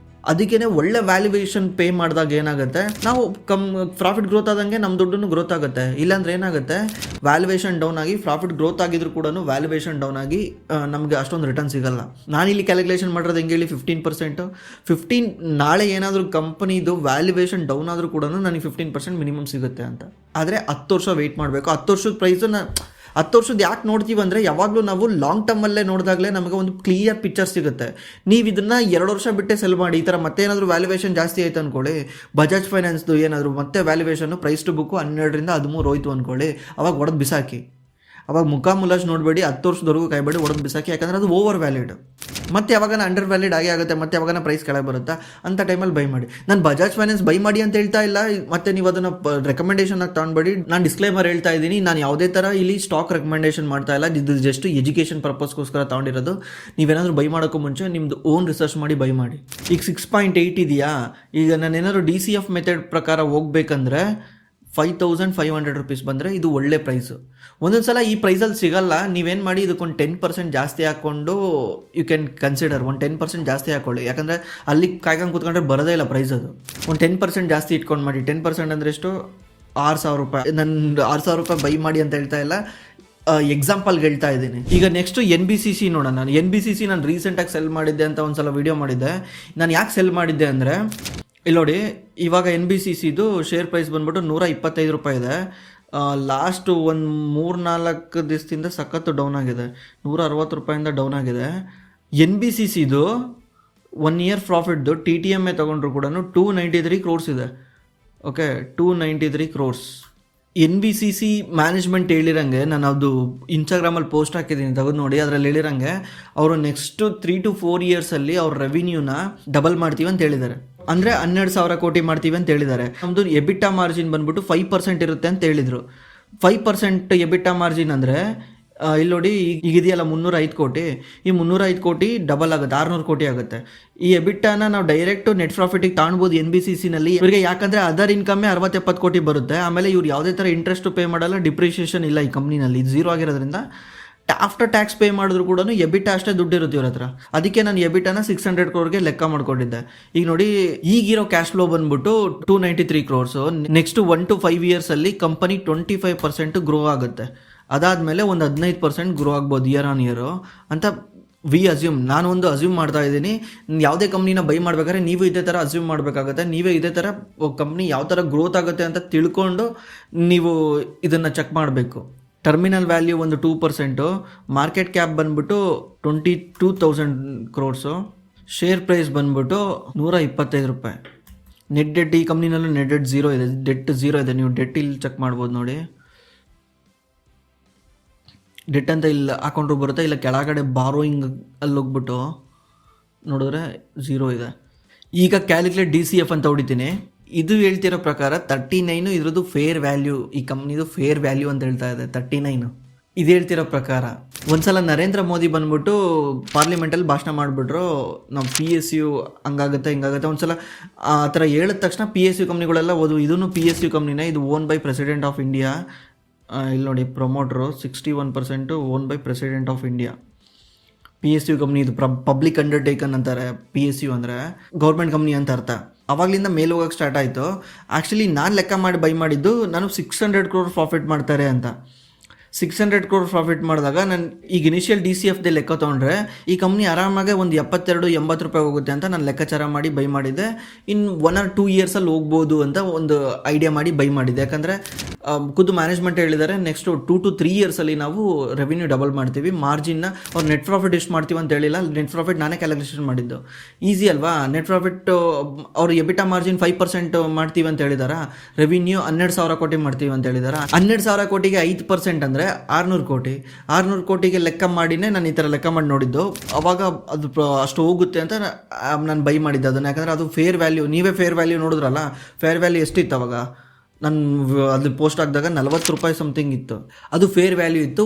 ಅದಕ್ಕೇ ಒಳ್ಳೆ ವ್ಯಾಲ್ಯೂಯೇಷನ್ ಪೇ ಮಾಡಿದಾಗ ಏನಾಗುತ್ತೆ, ನಾವು ಪ್ರಾಫಿಟ್ ಗ್ರೋತ್ ಆದಂಗೆ ನಮ್ಮ ದುಡ್ಡನ್ನು ಗ್ರೋತ್ ಆಗುತ್ತೆ. ಇಲ್ಲಾಂದ್ರೆ ಏನಾಗುತ್ತೆ, ವ್ಯಾಲ್ಯೂಯೇಷನ್ ಡೌನ್ ಆಗಿ ಪ್ರಾಫಿಟ್ ಗ್ರೋತ್ ಆಗಿದ್ರು ಕೂಡ ವ್ಯಾಲ್ಯೂಯೇಷನ್ ಡೌನ್ ಆಗಿ ನಮಗೆ ಅಷ್ಟೊಂದು ರಿಟರ್ನ್ ಸಿಗಲ್ಲ. ನಾನಿಲ್ಲಿ ಕ್ಯಾಲ್ಕುಲೇಷನ್ ಮಾಡಿರೋದು ಹೆಂಗೆ ಹೇಳಿ, 15%. ನಾಳೆ ಏನಾದರೂ ಕಂಪನಿದು ವ್ಯಾಲ್ಯೂಯೇಷನ್ ಡೌನ್ ಆದರೂ ಕೂಡ ನನಗೆ 15% ಮಿನಿಮಮ್ ಸಿಗುತ್ತೆ ಅಂತ. ಆದರೆ 10 ವರ್ಷ ವೆಯ್ಟ್ ಮಾಡಬೇಕು. 10 ವರ್ಷದ ಪ್ರೈಸನ್ನು 10 ವರ್ಷದ ಯಾಕೆ ನೋಡ್ತೀವಿ ಅಂದರೆ, ಯಾವಾಗಲೂ ನಾವು ಲಾಂಗ್ ಟರ್ಮಲ್ಲೇ ನೋಡಿದಾಗಲೇ ನಮಗೆ ಒಂದು ಕ್ಲಿಯರ್ ಪಿಕ್ಚರ್ ಸಿಗುತ್ತೆ. ನೀವು ಇದನ್ನು 2 ವರ್ಷ ಬಿಟ್ಟೆ ಸೆಲ್ ಮಾಡಿ, ಈ ಥರ ಮತ್ತೆ ಏನಾದರೂ ವ್ಯಾಲ್ಯೂಯೇಷನ್ ಜಾಸ್ತಿ ಆಯಿತು ಅಂದ್ಕೊಳ್ಳಿ, ಬಜಾಜ್ ಫೈನಾನ್ಸ್ದು ಏನಾದರೂ ಮತ್ತೆ ವ್ಯಾಲ್ಯೂಯೇಷನ್ನು ಪ್ರೈಸ್ ಟು ಬುಕ್ಕು 12ರಿಂದ 13 ಹೋಯ್ತು ಅಂದ್ಕೊಳ್ಳಿ, ಅವಾಗ ಹೊಡೆದು ಬಿಸಾಕಿ. ಅವಾಗ ಮುಖಾಮುಲಾಜ್ ನೋಡಬೇಡಿ, 10 ವರ್ಷದವರೆಗೂ ಕಾಯ್ಬೇಡಿ, ಹೊಡೆದು ಬಿಸಾಕಿ. ಯಾಕಂದರೆ ಅದು ಓವರ್ ವ್ಯಾಲಿಡ್. ಮತ್ತೆ ಯಾವಾಗ ಅಂಡರ್ ವ್ಯಾಲಿಡ್ ಆಗುತ್ತೆ, ಮತ್ತೆ ಯಾವಾಗ ಪ್ರೈಸ್ ಕೆಳಗೆ ಬರುತ್ತಾ ಅಂಥ ಟೈಮಲ್ಲಿ ಬೈ ಮಾಡಿ. ನಾನು ಬಜಾಜ್ ಫೈನಾನ್ಸ್ ಬೈ ಮಾಡಿ ಅಂತ ಹೇಳ್ತಾ ಇಲ್ಲ, ಮತ್ತೆ ನೀವು ಅದನ್ನು ರೆಕಮೆಂಡೇಷನ್ ಆಗಿ ತೊಗೊಂಡ್ಬೇಡಿ. ನಾನು ಡಿಸ್ಕ್ಲೇಮರ್ ಹೇಳ್ತಾ ಇದ್ದೀನಿ, ನಾನು ಯಾವುದೇ ಥರ ಇಲ್ಲಿ ಸ್ಟಾಕ್ ರೆಕಮೆಂಡೇಷನ್ ಮಾಡ್ತಾ ಇಲ್ಲ. ಇದು ಜಸ್ಟ್ ಎಜುಕೇಷನ್ ಪರ್ಪಸ್ಗೋಸ್ಕರ ತೊಗೊಂಡಿರೋದು. ನೀವೇನಾದರೂ ಬೈ ಮಾಡೋಕ್ಕೂ ಮುಂಚೆ ನಿಮ್ಮದು ಓನ್ ರಿಸರ್ಚ್ ಮಾಡಿ ಬೈ ಮಾಡಿ. ಈಗ 6.8 ಇದೆಯಾ, ಈಗ ನಾನೇನಾದ್ರು DCF ಮೆಥಡ್ ಪ್ರಕಾರ ಹೋಗ್ಬೇಕಂದ್ರೆ 5,500 ರೂಪೀಸ್ ಬಂದರೆ ಇದು ಒಳ್ಳೆ ಪ್ರೈಸು. ಒಂದೊಂದು ಸಲ ಈ ಪ್ರೈಸಲ್ಲಿ ಸಿಗಲ್ಲ. ನೀವೇನು ಮಾಡಿ, ಇದಕ್ಕೊಂದು 10% ಜಾಸ್ತಿ ಹಾಕ್ಕೊಂಡು ಯು ಕ್ಯಾನ್ ಕನ್ಸಿಡರ್. ಒಂದು 10% ಜಾಸ್ತಿ ಹಾಕ್ಕೊಳ್ಳಿ, ಯಾಕಂದರೆ ಅಲ್ಲಿ ಕಾಯ್ಕೊಂಡು ಕೂತ್ಕೊಂಡ್ರೆ ಬರೋದೇ ಇಲ್ಲ ಪ್ರೈಸ್. ಅದು ಒಂದು 10% ಜಾಸ್ತಿ ಇಟ್ಕೊಂಡು ಮಾಡಿ. 10% ಅಂದರೆ ಎಷ್ಟು, 6,000 ರೂಪಾಯಿ. ನಾನು 6,000 ರೂಪಾಯಿ ಬೈ ಮಾಡಿ ಅಂತ ಹೇಳ್ತಾ ಇಲ್ಲ, ಎಕ್ಸಾಂಪಲ್ಗೆ ಹೇಳ್ತಾ ಇದ್ದೀನಿ. ಈಗ ನೆಕ್ಸ್ಟು NBCC ನೋಡೋಣ. ನಾನು NBCC ನಾನು ರೀಸೆಂಟಾಗಿ ಸೆಲ್ ಮಾಡಿದ್ದೆ ಅಂತ ಒಂದು ಸಲ ವೀಡಿಯೋ ಮಾಡಿದ್ದೆ. ನಾನು ಯಾಕೆ ಸೆಲ್ ಮಾಡಿದ್ದೆ ಅಂದರೆ, ಇಲ್ಲಿ ನೋಡಿ, ಇವಾಗ NBCCದು ಶೇರ್ ಪ್ರೈಸ್ ಬಂದ್ಬಿಟ್ಟು 125 ರೂಪಾಯಿ ಇದೆ. ಲಾಸ್ಟ್ ಒಂದು 3-4 ದಿವಸದಿಂದ ಸಖತ್ತು ಡೌನ್ ಆಗಿದೆ, 160 ರೂಪಾಯಿಂದ ಡೌನ್ ಆಗಿದೆ. NBCCದು 1 ಇಯರ್ ಪ್ರಾಫಿಟ್ದು TTMA ತೊಗೊಂಡ್ರು ಕೂಡ 293 ಕ್ರೋರ್ಸ್ ಇದೆ. ಓಕೆ, 293 ಕ್ರೋರ್ಸ್. NBCC ಮ್ಯಾನೇಜ್ಮೆಂಟ್ ಹೇಳಿರಂಗೆ, ನಾನು ಅದು ಇನ್ಸ್ಟಾಗ್ರಾಮಲ್ಲಿ ಪೋಸ್ಟ್ ಹಾಕಿದ್ದೀನಿ, ತೆಗೆದು ನೋಡಿ. ಅದರಲ್ಲಿ ಹೇಳಿರಂಗೆ ಅವರು ನೆಕ್ಸ್ಟ್ 3 to 4 ಇಯರ್ಸಲ್ಲಿ ಅವ್ರ ರೆವಿನ್ಯೂನ ಡಬಲ್ ಮಾಡ್ತೀವಿ ಅಂತ ಹೇಳಿದ್ದಾರೆ. ಅಂದರೆ 12,000 ಕೋಟಿ ಮಾಡ್ತೀವಿ ಅಂತ ಹೇಳಿದ್ದಾರೆ. ನಮ್ಮದು ಎಬಿಟಾ ಮಾರ್ಜಿನ್ ಬಂದ್ಬಿಟ್ಟು 5% ಇರುತ್ತೆ ಅಂತ ಹೇಳಿದರು. 5% ಎಬಿಟಾ ಮಾರ್ಜಿನ್ ಅಂದರೆ ಇಲ್ಲಿ ನೋಡಿ, ಈಗ ಇದೆಯಲ್ಲ 305 ಕೋಟಿ, ಈ 305 ಕೋಟಿ ಡಬಲ್ ಆಗುತ್ತೆ, 600 ಕೋಟಿ ಆಗುತ್ತೆ. ಈ ಎಬಿಟಾನ ನಾವು ಡೈರೆಕ್ಟು ನೆಟ್ ಪ್ರಾಫಿಟಿಗೆ ತಾಣ್ಬೋದು NBCCನಲ್ಲಿ. ಇವರಿಗೆ ಯಾಕಂದರೆ ಅದರ್ ಇನ್ಕಮ್ಮೇ 60-70 ಕೋಟಿ ಬರುತ್ತೆ. ಆಮೇಲೆ ಇವ್ರು ಯಾವುದೇ ಥರ ಇಂಟ್ರೆಸ್ಟು ಪೇ ಮಾಡಲ್ಲ, ಡಿಪ್ರಿಷಿಯೇಷನ್ ಇಲ್ಲ ಈ ಕಂಪ್ನಿನಲ್ಲಿ, ಇದು 0 ಆಗಿರೋದ್ರಿಂದ ಆಫ್ಟರ್ ಟ್ಯಾಕ್ಸ್ ಪೇ ಮಾಡಿದ್ರು ಕೂಡ ಎಬಿಟಾ ಅಷ್ಟೇ ದುಡ್ಡು ಇರುತ್ತೆ ಇವ್ರ ಹತ್ರ. ಅದಕ್ಕೆ ನಾನು ಎಬಿಟಾನ 600 ಕ್ರೋರ್ಗೆ ಲೆಕ್ಕ ಮಾಡ್ಕೊಂಡಿದ್ದೆ. ಈಗ ನೋಡಿ, ಈಗಿರೋ ಕ್ಯಾಶ್ ಫ್ಲೋ ಬಂದ್ಬಿಟ್ಟು 293 ಕ್ರೋರ್ಸು. ನೆಕ್ಸ್ಟ್ 1 to 5 ಇಯರ್ಸಲ್ಲಿ ಕಂಪನಿ 25% ಗ್ರೋ ಆಗುತ್ತೆ. ಅದಾದಮೇಲೆ ಒಂದು 15% ಗ್ರೋ ಆಗ್ಬೋದು ಇಯರ್ ಆನ್ ಇಯರು ಅಂತ ನಾನು ಒಂದು ಅಸ್ಯೂಮ್ ಮಾಡ್ತಾ ಇದ್ದೀನಿ. ಯಾವುದೇ ಕಂಪ್ನಿನ ಬೈ ಮಾಡ್ಬೇಕಾದ್ರೆ ನೀವು ಇದೇ ಥರ ಅಸ್ಯೂಮ್ ಮಾಡಬೇಕಾಗತ್ತೆ. ನೀವೇ ಇದೇ ಥರ ಕಂಪ್ನಿ ಯಾವ ಥರ ಗ್ರೋತ್ ಆಗುತ್ತೆ ಅಂತ ತಿಳ್ಕೊಂಡು ನೀವು ಇದನ್ನು ಚೆಕ್ ಮಾಡಬೇಕು. ಟರ್ಮಿನಲ್ ವ್ಯಾಲ್ಯೂ ಒಂದು 2%, ಮಾರ್ಕೆಟ್ ಕ್ಯಾಪ್ ಬಂದ್ಬಿಟ್ಟು 22,000 ಕ್ರೋರ್ಸು, ಶೇರ್ ಪ್ರೈಸ್ ಬಂದ್ಬಿಟ್ಟು 125 ರೂಪಾಯಿ. ನೆಟ್ ಡೆಟ್ ಈ ಕಂಪ್ನಿನಲ್ಲೂ ನೆಟ್ ಡೆಟ್ 0 ಇದೆ, ಡೆಟ್ 0 ಇದೆ. ನೀವು ಡೆಟ್ ಇಲ್ಲಿ ಚೆಕ್ ಮಾಡ್ಬೋದು ನೋಡಿ, ಡೆಟ್ ಅಂತ ಇಲ್ಲಿ ಹಾಕೊಂಡ್ರು ಬರುತ್ತೆ, ಇಲ್ಲ ಕೆಳಗಡೆ ಬಾರೋಯಿಂಗ್ ಅಲ್ಲಿ ಹೋಗ್ಬಿಟ್ಟು ನೋಡಿದ್ರೆ 0 ಇದೆ. ಈಗ ಕ್ಯಾಲ್ಕುಲೇಟ್ DCF ಅಂತ ಹೊಡಿತೀನಿ. ಇದು ಹೇಳ್ತಿರೋ ಪ್ರಕಾರ 39 ಇದ್ರದ್ದು ಫೇರ್ ವ್ಯಾಲ್ಯೂ, ಈ ಕಂಪ್ನಿದು ಫೇರ್ ವ್ಯಾಲ್ಯೂ ಅಂತ ಹೇಳ್ತಾ ಇದೆ 39. ಇದು ಹೇಳ್ತಿರೋ ಪ್ರಕಾರ ಒಂದ್ಸಲ ನರೇಂದ್ರ ಮೋದಿ ಬಂದ್ಬಿಟ್ಟು ಪಾರ್ಲಿಮೆಂಟಲ್ಲಿ ಭಾಷಣ ಮಾಡಿಬಿಟ್ರು, ನಾವು PSU ಹಂಗಾಗುತ್ತೆ ಹಿಂಗಾಗುತ್ತೆ. ಒಂದ್ಸಲ ಆ ಥರ ಹೇಳಿದ ತಕ್ಷಣ PSU ಕಂಪ್ನಿಗಳೆಲ್ಲ ಓದು, ಇದೂ PSU ಕಂಪ್ನಿನೇ, ಇದು own by president of India, ಇಲ್ಲಿ ನೋಡಿ, ಪ್ರೊಮೋಟ್ರು 61% own by president of India. PSU company, ಇದು ಪಬ್ಲಿಕ್ ಅಂಡರ್ಟೇಕನ್ ಅಂತಾರೆ. PSU ಅಂದರೆ ಗೌರ್ಮೆಂಟ್ ಕಂಪ್ನಿ ಅಂತ ಅರ್ಥ. ಅವಾಗಲಿಂದ ಮೇಲೆ ಹೋಗೋಕ್ಕೆ ಸ್ಟಾರ್ಟ್ ಆಯಿತು. ಆ್ಯಕ್ಚುಲಿ ನಾನು ಲೆಕ್ಕ ಮಾಡಿ ಬೈ ಮಾಡಿದ್ದು ನಾನು 600 crore ಪ್ರಾಫಿಟ್ ಮಾಡ್ತಾರೆ ಅಂತ. 600 crore ಪ್ರಾಫಿಟ್ ಮಾಡಿದಾಗ ನಾನು ಈಗ ಇನಿಷಿಯಲ್ DCFದೇ ಲೆಕ್ಕ ತೊಗೊಂಡ್ರೆ ಈ ಕಂಪ್ನಿ ಆರಾಮಾಗೆ ಒಂದು 72-80 ರೂಪಾಯಿ ಹೋಗುತ್ತೆ ಅಂತ ನಾನು ಲೆಕ್ಕಾಚಾರ ಮಾಡಿ ಬೈ ಮಾಡಿದ್ದೆ. ಇನ್ನು 1 or 2 ಇಯರ್ಸಲ್ಲಿ ಹೋಗ್ಬೋದು ಅಂತ ಒಂದು ಐಡಿಯಾ ಮಾಡಿ ಬೈ ಮಾಡಿದ್ದೆ. ಯಾಕಂದರೆ ಖುದ್ದು ಮ್ಯಾನೇಜ್ಮೆಂಟ್ ಹೇಳಿದ್ದಾರೆ ನೆಕ್ಸ್ಟು 2 to 3 ಇಯರ್ಸಲ್ಲಿ ನಾವು ರೆವಿನ್ಯೂ ಡಬಲ್ ಮಾಡ್ತೀವಿ. ಮಾರ್ಜಿನ್ನ ಅವ್ರು ನೆಟ್ ಪ್ರಾಫಿಟ್ ಎಷ್ಟು ಮಾಡ್ತೀವಿ ಅಂತ ಹೇಳಿಲ್ಲ. ನೆಟ್ ಪ್ರಾಫಿಟ್ ನಾನೇ ಕ್ಯಾಲ್ಕುಲೇಷನ್ ಮಾಡಿದ್ದು. ಈಸಿ ಅಲ್ವಾ? ನೆಟ್ ಪ್ರಾಫಿಟ್ ಅವರು ಎಬಿಟಾ ಮಾರ್ಜಿನ್ 5% ಮಾಡ್ತೀವಿ ಅಂತ ಹೇಳಿದಾರಾ. ರೆವಿನ್ಯೂ 12,000 ಕೋಟಿ ಮಾಡ್ತೀವಿ ಅಂತ ಹೇಳಿದಾರಾ. 12,000 ಕೋಟಿಗೆ 5% ಅಂದರೆ 600 ಕೋಟಿ. 600 ಕೋಟಿಗೆ ಲೆಕ್ಕ ಮಾಡಿನೇ ನಾನು ಈ ಥರ ಲೆಕ್ಕ ಮಾಡಿ ನೋಡಿದ್ದು. ಅವಾಗ ಅದು ಅಷ್ಟು ಹೋಗುತ್ತೆ ಅಂತ ನಾನು ಬೈ ಮಾಡಿದ್ದೆ ಅದನ್ನು. ಯಾಕಂದರೆ ಅದು ಫೇರ್ ವ್ಯಾಲ್ಯೂ, ನೀವೇ ಫೇರ್ ವ್ಯಾಲ್ಯೂ ನೋಡಿದ್ರಲ್ಲ, ಫೇರ್ ವ್ಯಾಲ್ಯೂ ಎಷ್ಟಿತ್ತು ಅವಾಗ ನಾನು ಅದು ಪೋಸ್ಟ್ ಹಾಕಿದಾಗ 40 ರೂಪಾಯಿ ಸಮಥಿಂಗ್ ಇತ್ತು. ಅದು ಫೇರ್ ವ್ಯಾಲ್ಯೂ ಇತ್ತು.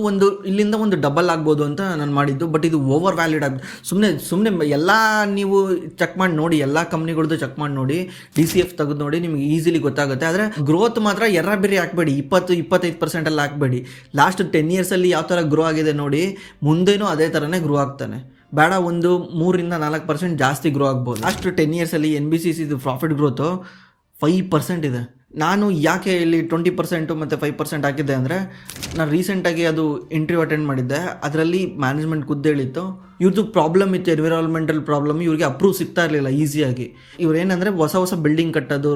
ಇಲ್ಲಿಂದ ಒಂದು ಡಬಲ್ ಆಗ್ಬೋದು ಅಂತ ನಾನು ಮಾಡಿದ್ದು. ಬಟ್ ಇದು ಓವರ್ ವ್ಯಾಲ್ಯೂಡ್ ಆಗಿ ಸುಮ್ಮನೆ ಎಲ್ಲ ನೀವು ಚೆಕ್ ಮಾಡಿ ನೋಡಿ, ಎಲ್ಲ ಕಂಪ್ನಿಗಳದ್ದು ಚೆಕ್ ಮಾಡಿ ನೋಡಿ, DCF ತೆಗೆದು ನೋಡಿ, ನಿಮ್ಗೆ ಈಸಿಲಿ ಗೊತ್ತಾಗುತ್ತೆ. ಆದರೆ ಗ್ರೋತ್ ಮಾತ್ರ ಬೇರೆ ಹಾಕಬೇಡಿ. 20-25% ಅಲ್ಲಿ ಹಾಕಬೇಡಿ. ಲಾಸ್ಟ್ 10 ಇಯರ್ಸಲ್ಲಿ ಯಾವ ಥರ ಗ್ರೋ ಆಗಿದೆ ನೋಡಿ, ಮುಂದೇನೂ ಅದೇ ಥರನೇ ಗ್ರೋ ಆಗ್ತಾನೆ. ಬೇಡ, ಒಂದು 3-4% ಜಾಸ್ತಿ ಗ್ರೋ ಆಗ್ಬೋದು. ಲಾಸ್ಟ್ 10 ಇಯರ್ಸಲ್ಲಿ NBCCದು ಪ್ರಾಫಿಟ್ ಗ್ರೋತು 5% ಇದೆ. ನಾನು ಯಾಕೆ ಇಲ್ಲಿ 20% ಮತ್ತು 5% ಹಾಕಿದ್ದೆ ಅಂದರೆ, ನಾನು ರೀಸೆಂಟಾಗಿ ಅದು ಇಂಟರ್ವ್ಯೂ ಅಟೆಂಡ್ ಮಾಡಿದ್ದೆ. ಅದರಲ್ಲಿ ಮ್ಯಾನೇಜ್ಮೆಂಟ್ ಹೇಳಿತ್ತು ಇವ್ರದ್ದು ಪ್ರಾಬ್ಲಮ್ ಇತ್ತು, ಎನ್ವಿರಾನ್ಮೆಂಟಲ್ ಪ್ರಾಬ್ಲಮ್. ಇವ್ರಿಗೆ ಅಪ್ರೂವ್ ಸಿಗ್ತಾ ಇರಲಿಲ್ಲ ಈಸಿಯಾಗಿ. ಇವ್ರು ಏನಂದರೆ ಹೊಸ ಬಿಲ್ಡಿಂಗ್ ಕಟ್ಟೋದು,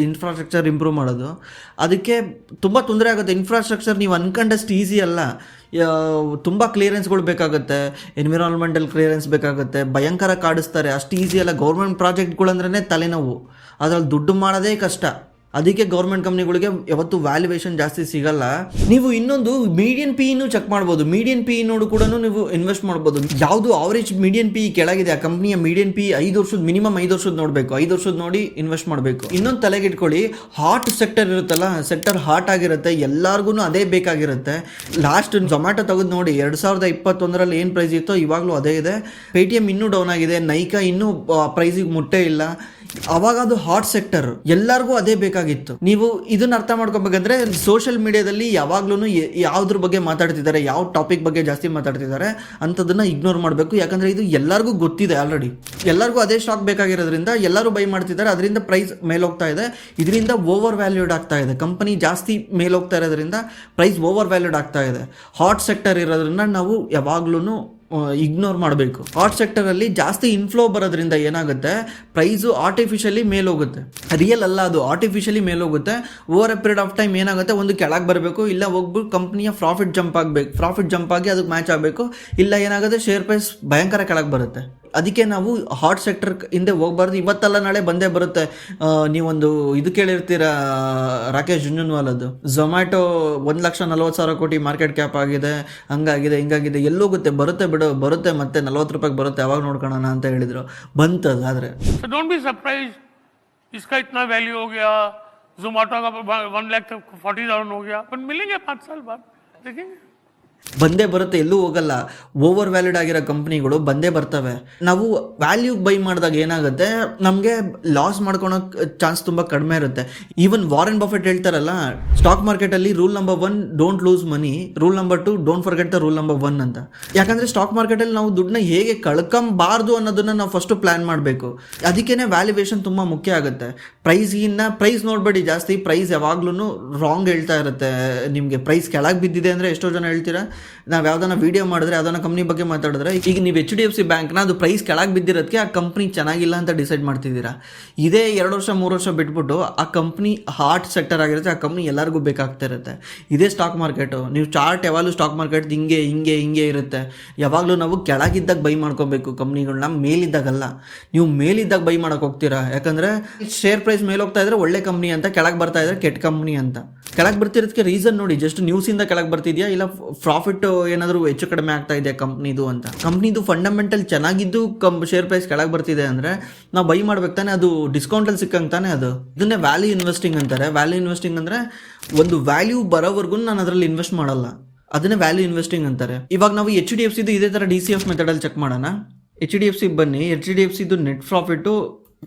ಇನ್ಫ್ರಾಸ್ಟ್ರಕ್ಚರ್ ಇಂಪ್ರೂವ್ ಮಾಡೋದು, ಅದಕ್ಕೆ ತುಂಬ ತೊಂದರೆ ಆಗುತ್ತೆ. ಇನ್ಫ್ರಾಸ್ಟ್ರಕ್ಚರ್ ನೀವು ಅನ್ಕೊಂಡಷ್ಟು ಈಸಿ ಅಲ್ಲ. ತುಂಬ ಕ್ಲಿಯರೆನ್ಸ್ಗಳು ಬೇಕಾಗುತ್ತೆ, ಎನ್ವಿರಾನ್ಮೆಂಟಲ್ ಕ್ಲಿಯರೆನ್ಸ್ ಬೇಕಾಗುತ್ತೆ, ಭಯಂಕರ ಕಾಡಿಸ್ತಾರೆ. ಅಷ್ಟು ಈಸಿ ಅಲ್ಲ. ಗೌರ್ಮೆಂಟ್ ಪ್ರಾಜೆಕ್ಟ್ಗಳಂದ್ರೇ ತಲೆನೋವು, ಅದ್ರಲ್ಲಿ ದುಡ್ಡು ಮಾಡೋದೇ ಕಷ್ಟ. ಅದಕ್ಕೆ ಗೌರ್ಮೆಂಟ್ ಕಂಪ್ನಿಗಳಿಗೆ ಯಾವತ್ತು ವ್ಯಾಲ್ಯೂಯೇಷನ್ ಜಾಸ್ತಿ ಸಿಗಲ್ಲ. ನೀವು ಇನ್ನೊಂದು ಮೀಡಿಯನ್ PE ಚೆಕ್ ಮಾಡ್ಬೋದು. ಮೀಡಿಯನ್ PE ನೋಡು ಕೂಡ ನೀವು ಇನ್ವೆಸ್ಟ್ ಮಾಡ್ಬೋದು. ಯಾವುದು ಆವರೇಜ್ ಮೀಡಿಯನ್ PE ಕೆಳಗಿದೆ, ಆ ಕಂಪ್ನಿಯ ಮೀಡಿಯನ್ PE 5 ವರ್ಷದ ಮಿನಿಮಮ್ 5 ವರ್ಷದ ನೋಡಬೇಕು. 5 ವರ್ಷದ ನೋಡಿ ಇನ್ವೆಸ್ಟ್ ಮಾಡಬೇಕು. ಇನ್ನೊಂದು ತಲೆಗಿಟ್ಕೊಳ್ಳಿ, ಹಾಟ್ ಸೆಕ್ಟರ್ ಇರುತ್ತಲ್ಲ, ಸೆಕ್ಟರ್ ಹಾಟ್ ಆಗಿರುತ್ತೆ, ಎಲ್ಲರಿಗೂ ಅದೇ ಬೇಕಾಗಿರುತ್ತೆ. ಲಾಸ್ಟ್ ಝೊಮ್ಯಾಟೊ ತೆಗೆದು ನೋಡಿ, 2021ರಲ್ಲಿ ಏನು ಪ್ರೈಸ್ ಇತ್ತೋ ಇವಾಗಲೂ ಅದೇ ಇದೆ. Paytm ಇನ್ನೂ ಡೌನ್ ಆಗಿದೆ, ನೈಕಾ ಇನ್ನೂ ಪ್ರೈಸಿಗೆ ಮುಟ್ಟೇ ಇಲ್ಲ. ಅವಾಗ ಅದು ಹಾಟ್ ಸೆಕ್ಟರ್, ಎಲ್ಲರಿಗೂ ಅದೇ ಬೇಕಾಗಿತ್ತು. ನೀವು ಇದನ್ನ ಅರ್ಥ ಮಾಡ್ಕೋಬೇಕಂದ್ರೆ ಸೋಷಿಯಲ್ ಮೀಡಿಯಾದಲ್ಲಿ ಯಾವಾಗ್ಲೂ ಯಾವ್ದ್ರ ಬಗ್ಗೆ ಮಾತಾಡ್ತಿದ್ದಾರೆ, ಯಾವ ಟಾಪಿಕ್ ಬಗ್ಗೆ ಜಾಸ್ತಿ ಮಾತಾಡ್ತಿದ್ದಾರೆ ಅಂಥದನ್ನ ಇಗ್ನೋರ್ ಮಾಡಬೇಕು. ಯಾಕಂದ್ರೆ ಇದು ಎಲ್ಲರಿಗೂ ಗೊತ್ತಿದೆ ಆಲ್ರೆಡಿ. ಎಲ್ಲರಿಗೂ ಅದೇ ಸ್ಟಾಕ್ ಬೇಕಾಗಿರೋದ್ರಿಂದ ಎಲ್ಲರೂ ಬೈ ಮಾಡ್ತಿದ್ದಾರೆ. ಅದರಿಂದ ಪ್ರೈಸ್ ಮೇಲೋಗ್ತಾ ಇದೆ. ಇದರಿಂದ ಓವರ್ ವ್ಯಾಲ್ಯೂಡ್ ಆಗ್ತಾ ಇದೆ. ಕಂಪನಿ ಜಾಸ್ತಿ ಮೇಲೋಗ್ತಾ ಇರೋದ್ರಿಂದ ಪ್ರೈಸ್ ಓವರ್ ವ್ಯಾಲ್ಯೂಡ್ ಆಗ್ತಾ ಇದೆ. ಹಾಟ್ ಸೆಕ್ಟರ್ ಇರೋದ್ರಿಂದ ನಾವು ಯಾವಾಗ್ಲೂ ಇಗ್ನೋರ್ ಮಾಡಬೇಕು. ಹಾಟ್ ಸೆಕ್ಟರಲ್ಲಿ ಜಾಸ್ತಿ ಇನ್ಫ್ಲೋ ಬರೋದ್ರಿಂದ ಏನಾಗುತ್ತೆ, ಪ್ರೈಸು ಆರ್ಟಿಫಿಷಿಯಲಿ ಮೇಲೋಗುತ್ತೆ. ರಿಯಲ್ ಅಲ್ಲ, ಅದು ಆರ್ಟಿಫಿಷಿಯಲಿ ಮೇಲೋಗುತ್ತೆ. Over a period of time ಏನಾಗುತ್ತೆ, ಒಂದು ಕೆಳಗೆ ಬರಬೇಕು, ಇಲ್ಲ ಹೋಗ್ಬಿಟ್ಟು ಕಂಪ್ನಿಯ ಪ್ರಾಫಿಟ್ ಜಂಪ್ ಆಗಬೇಕು. ಪ್ರಾಫಿಟ್ ಜಂಪ್ ಆಗಿ ಅದಕ್ಕೆ ಮ್ಯಾಚ್ ಆಗಬೇಕು. ಇಲ್ಲ ಏನಾಗುತ್ತೆ, ಶೇರ್ ಪ್ರೈಸ್ ಭಯಂಕರ ಕೆಳಗೆ ಬರುತ್ತೆ. ಅದಕ್ಕೆ ನಾವು ಹಾಟ್ ಸೆಕ್ಟರ್ ಹಿಂದೆ ಹೋಗ್ಬಾರ್ದು. ಇವತ್ತಲ್ಲ ನಾಳೆ ಬಂದೇ ಬರುತ್ತೆ. ನೀವೊಂದು ಇದು ಕೇಳಿರ್ತೀರ, ರಾಕೇಶ್ ಜುಂಜುನ್ವಾಲದ್ದು, ಝೊಮ್ಯಾಟೊ 1,40,000 ಕೋಟಿ ಮಾರ್ಕೆಟ್ ಕ್ಯಾಪ್ ಆಗಿದೆ, ಹಂಗಾಗಿದೆ ಹಿಂಗಾಗಿದೆ, ಎಲ್ಲೋಗುತ್ತೆ, ಬರುತ್ತೆ ಬಿಡು, ಬರುತ್ತೆ, ಮತ್ತೆ 40 ರೂಪಾಯಿಗೆ ಬರುತ್ತೆ, ಅವಾಗ ನೋಡ್ಕೊಳ್ಳೋಣ ಅಂತ ಹೇಳಿದ್ರು. ಬಂತದು. ಆದರೆ डोंट बी सरप्राइज, इसका इतना वैल्यू हो गया, जोमेटो का 1,40,000 हो गया, बट मिलेंगे 5 साल बाद, देखेंगे. ಬಂದೇ ಬರುತ್ತೆ, ಎಲ್ಲೂ ಹೋಗಲ್ಲ. ಓವರ್ ವ್ಯಾಲ್ಯೂಡ್ ಆಗಿರೋ ಕಂಪ್ನಿಗಳು ಬಂದೇ ಬರ್ತವೆ. ನಾವು ವ್ಯಾಲ್ಯೂ ಬೈ ಮಾಡಿದಾಗ ಏನಾಗುತ್ತೆ, ನಮಗೆ ಲಾಸ್ ಮಾಡ್ಕೊಳೋಕೆ ಚಾನ್ಸ್ ತುಂಬ ಕಡಿಮೆ ಇರುತ್ತೆ. ಈವನ್ ವಾರೆನ್ ಬಫೆಟ್ ಹೇಳ್ತಾರಲ್ಲ, ಸ್ಟಾಕ್ ಮಾರ್ಕೆಟಲ್ಲಿ rule number 1 don't lose money, rule number 2 don't forget the rule number 1 ಅಂತ. ಯಾಕಂದರೆ ಸ್ಟಾಕ್ ಮಾರ್ಕೆಟಲ್ಲಿ ನಾವು ದುಡ್ಡನ್ನ ಹೇಗೆ ಕಳ್ಕೊಂಬಾರ್ದು ಅನ್ನೋದನ್ನ ನಾವು ಫಸ್ಟು ಪ್ಲ್ಯಾನ್ ಮಾಡಬೇಕು. ಅದಕ್ಕೇ ವ್ಯಾಲ್ಯೂಯೇಷನ್ ತುಂಬ ಮುಖ್ಯ ಆಗುತ್ತೆ. ಪ್ರೈಸ್ ನೋಡಬೇಡಿ ಜಾಸ್ತಿ. ಪ್ರೈಸ್ ಯಾವಾಗ್ಲೂ ರಾಂಗ್ ಹೇಳ್ತಾ ಇರುತ್ತೆ ನಿಮಗೆ. ಪ್ರೈಸ್ ಕೆಳಗೆ ಬಿದ್ದಿದೆ ಅಂದರೆ ಎಷ್ಟೋ ಜನ ಹೇಳ್ತೀರಾ, ನಾವು ಯಾವ್ದಾನ ವಿಡಿಯೋ ಮಾಡಿದ್ರೆ ಯಾವ್ದಾನ ಕಂಪ್ನಿ ಬಗ್ಗೆ ಮಾತಾಡಿದ್ರೆ, ಈಗ ನೀವು HDFC ಬ್ಯಾಂಕ್ನ ಅದು ಪ್ರೈಸ್ ಕೆಳಗೆ ಬಿದ್ದಿರೋದಕ್ಕೆ ಆ ಕಂಪ್ನಿ ಚೆನ್ನಾಗಿಲ್ಲ ಅಂತ ಡಿಸೈಡ್ ಮಾಡ್ತಿದ್ದೀರಾ. ಇದೇ 2 ವರ್ಷ 3 ವರ್ಷ ಬಿಟ್ಬಿಟ್ಟು ಆ ಕಂಪ್ನಿ ಹಾಟ್ ಸೆಕ್ಟರ್ ಆಗಿರುತ್ತೆ, ಆ ಕಂಪ್ನಿ ಎಲ್ಲರಿಗೂ ಬೇಕಾಗ್ತಾ ಇರುತ್ತೆ. ಇದೇ ಸ್ಟಾಕ್ ಮಾರ್ಕೆಟು. ನೀವು ಚಾರ್ಟ್ ಯಾವಾಗಲೂ ಸ್ಟಾಕ್ ಮಾರ್ಕೆಟ್ ಹಿಂಗೆ ಇರುತ್ತೆ. ಯಾವಾಗಲೂ ನಾವು ಕೆಳಗಿದ್ದಾಗ ಬೈ ಮಾಡ್ಕೋಬೇಕು ಕಂಪ್ನಿಗಳನ್ನ, ಮೇಲಿದ್ದಾಗಲ್ಲ. ನೀವು ಮೇಲಿದ್ದಾಗ ಬೈ ಮಾಡೋಕೆ ಹೋಗ್ತೀರಾ. ಯಾಕಂದರೆ ಶೇರ್ ಪ್ರೈಸ್ ಮೇಲೋಗ್ತಾ ಇದ್ರೆ ಒಳ್ಳೆ ಕಂಪ್ನಿ ಅಂತ, ಕೆಳಗೆ ಬರ್ತಾ ಇದ್ರೆ ಕೆಟ್ಟ ಕಂಪ್ನಿ ಅಂತ. ಕೆಳಗೆ ಬರ್ತಿರೋದಕ್ಕೆ ರೀಸನ್ ನೋಡಿ, ಜಸ್ಟ್ ನ್ಯೂಸಿಂದ ಕೆಳಗೆ ಬರ್ತಿದ್ಯಾ, ಇಲ್ಲ ಪ್ರಾಫಿಟ್ ಏನಾದರೂ ಹೆಚ್ಚು ಕಡಿಮೆ ಆಗ್ತಾ ಇದೆ ಕಂಪ್ನಿದು ಅಂತ. ಕಂಪ್ನಿದು ಫಂಡಮೆಂಟಲ್ ಚೆನ್ನಾಗಿದ್ದು ಶೇರ್ ಪ್ರೈಸ್ ಕೆಳಗೆ ಬರ್ತಿದೆ ಅಂದರೆ ನಾವು ಬೈ ಮಾಡ್ಬೇಕು ತಾನೆ. ಅದು ಡಿಸ್ಕೌಂಟಲ್ಲಿ ಸಿಕ್ಕಂಗೆ ತಾನೆ ಅದು. ಇದನ್ನೇ ವ್ಯಾಲ್ಯೂ ಇನ್ವೆಸ್ಟಿಂಗ್ ಅಂತಾರೆ. ವ್ಯಾಲ್ಯೂ ಇನ್ವೆಸ್ಟಿಂಗ್ ಅಂದರೆ ಒಂದು ವ್ಯಾಲ್ಯೂ ಬರೋವರೆಗೂ ನಾನು ಅದರಲ್ಲಿ ಇನ್ವೆಸ್ಟ್ ಮಾಡಲ್ಲ, ಅದನ್ನೇ ವ್ಯಾಲ್ಯೂ ಇನ್ವೆಸ್ಟಿಂಗ್ ಅಂತಾರೆ. ಇವಾಗ ನಾವು HDFCದು ಇದೇ ಥರ DCF ಮೆಥಡಲ್ಲಿ ಚೆಕ್ ಮಾಡೋಣ. HDFC ಬನ್ನಿ. HDFCದು ನೆಟ್ ಪ್ರಾಫಿಟ್ಟು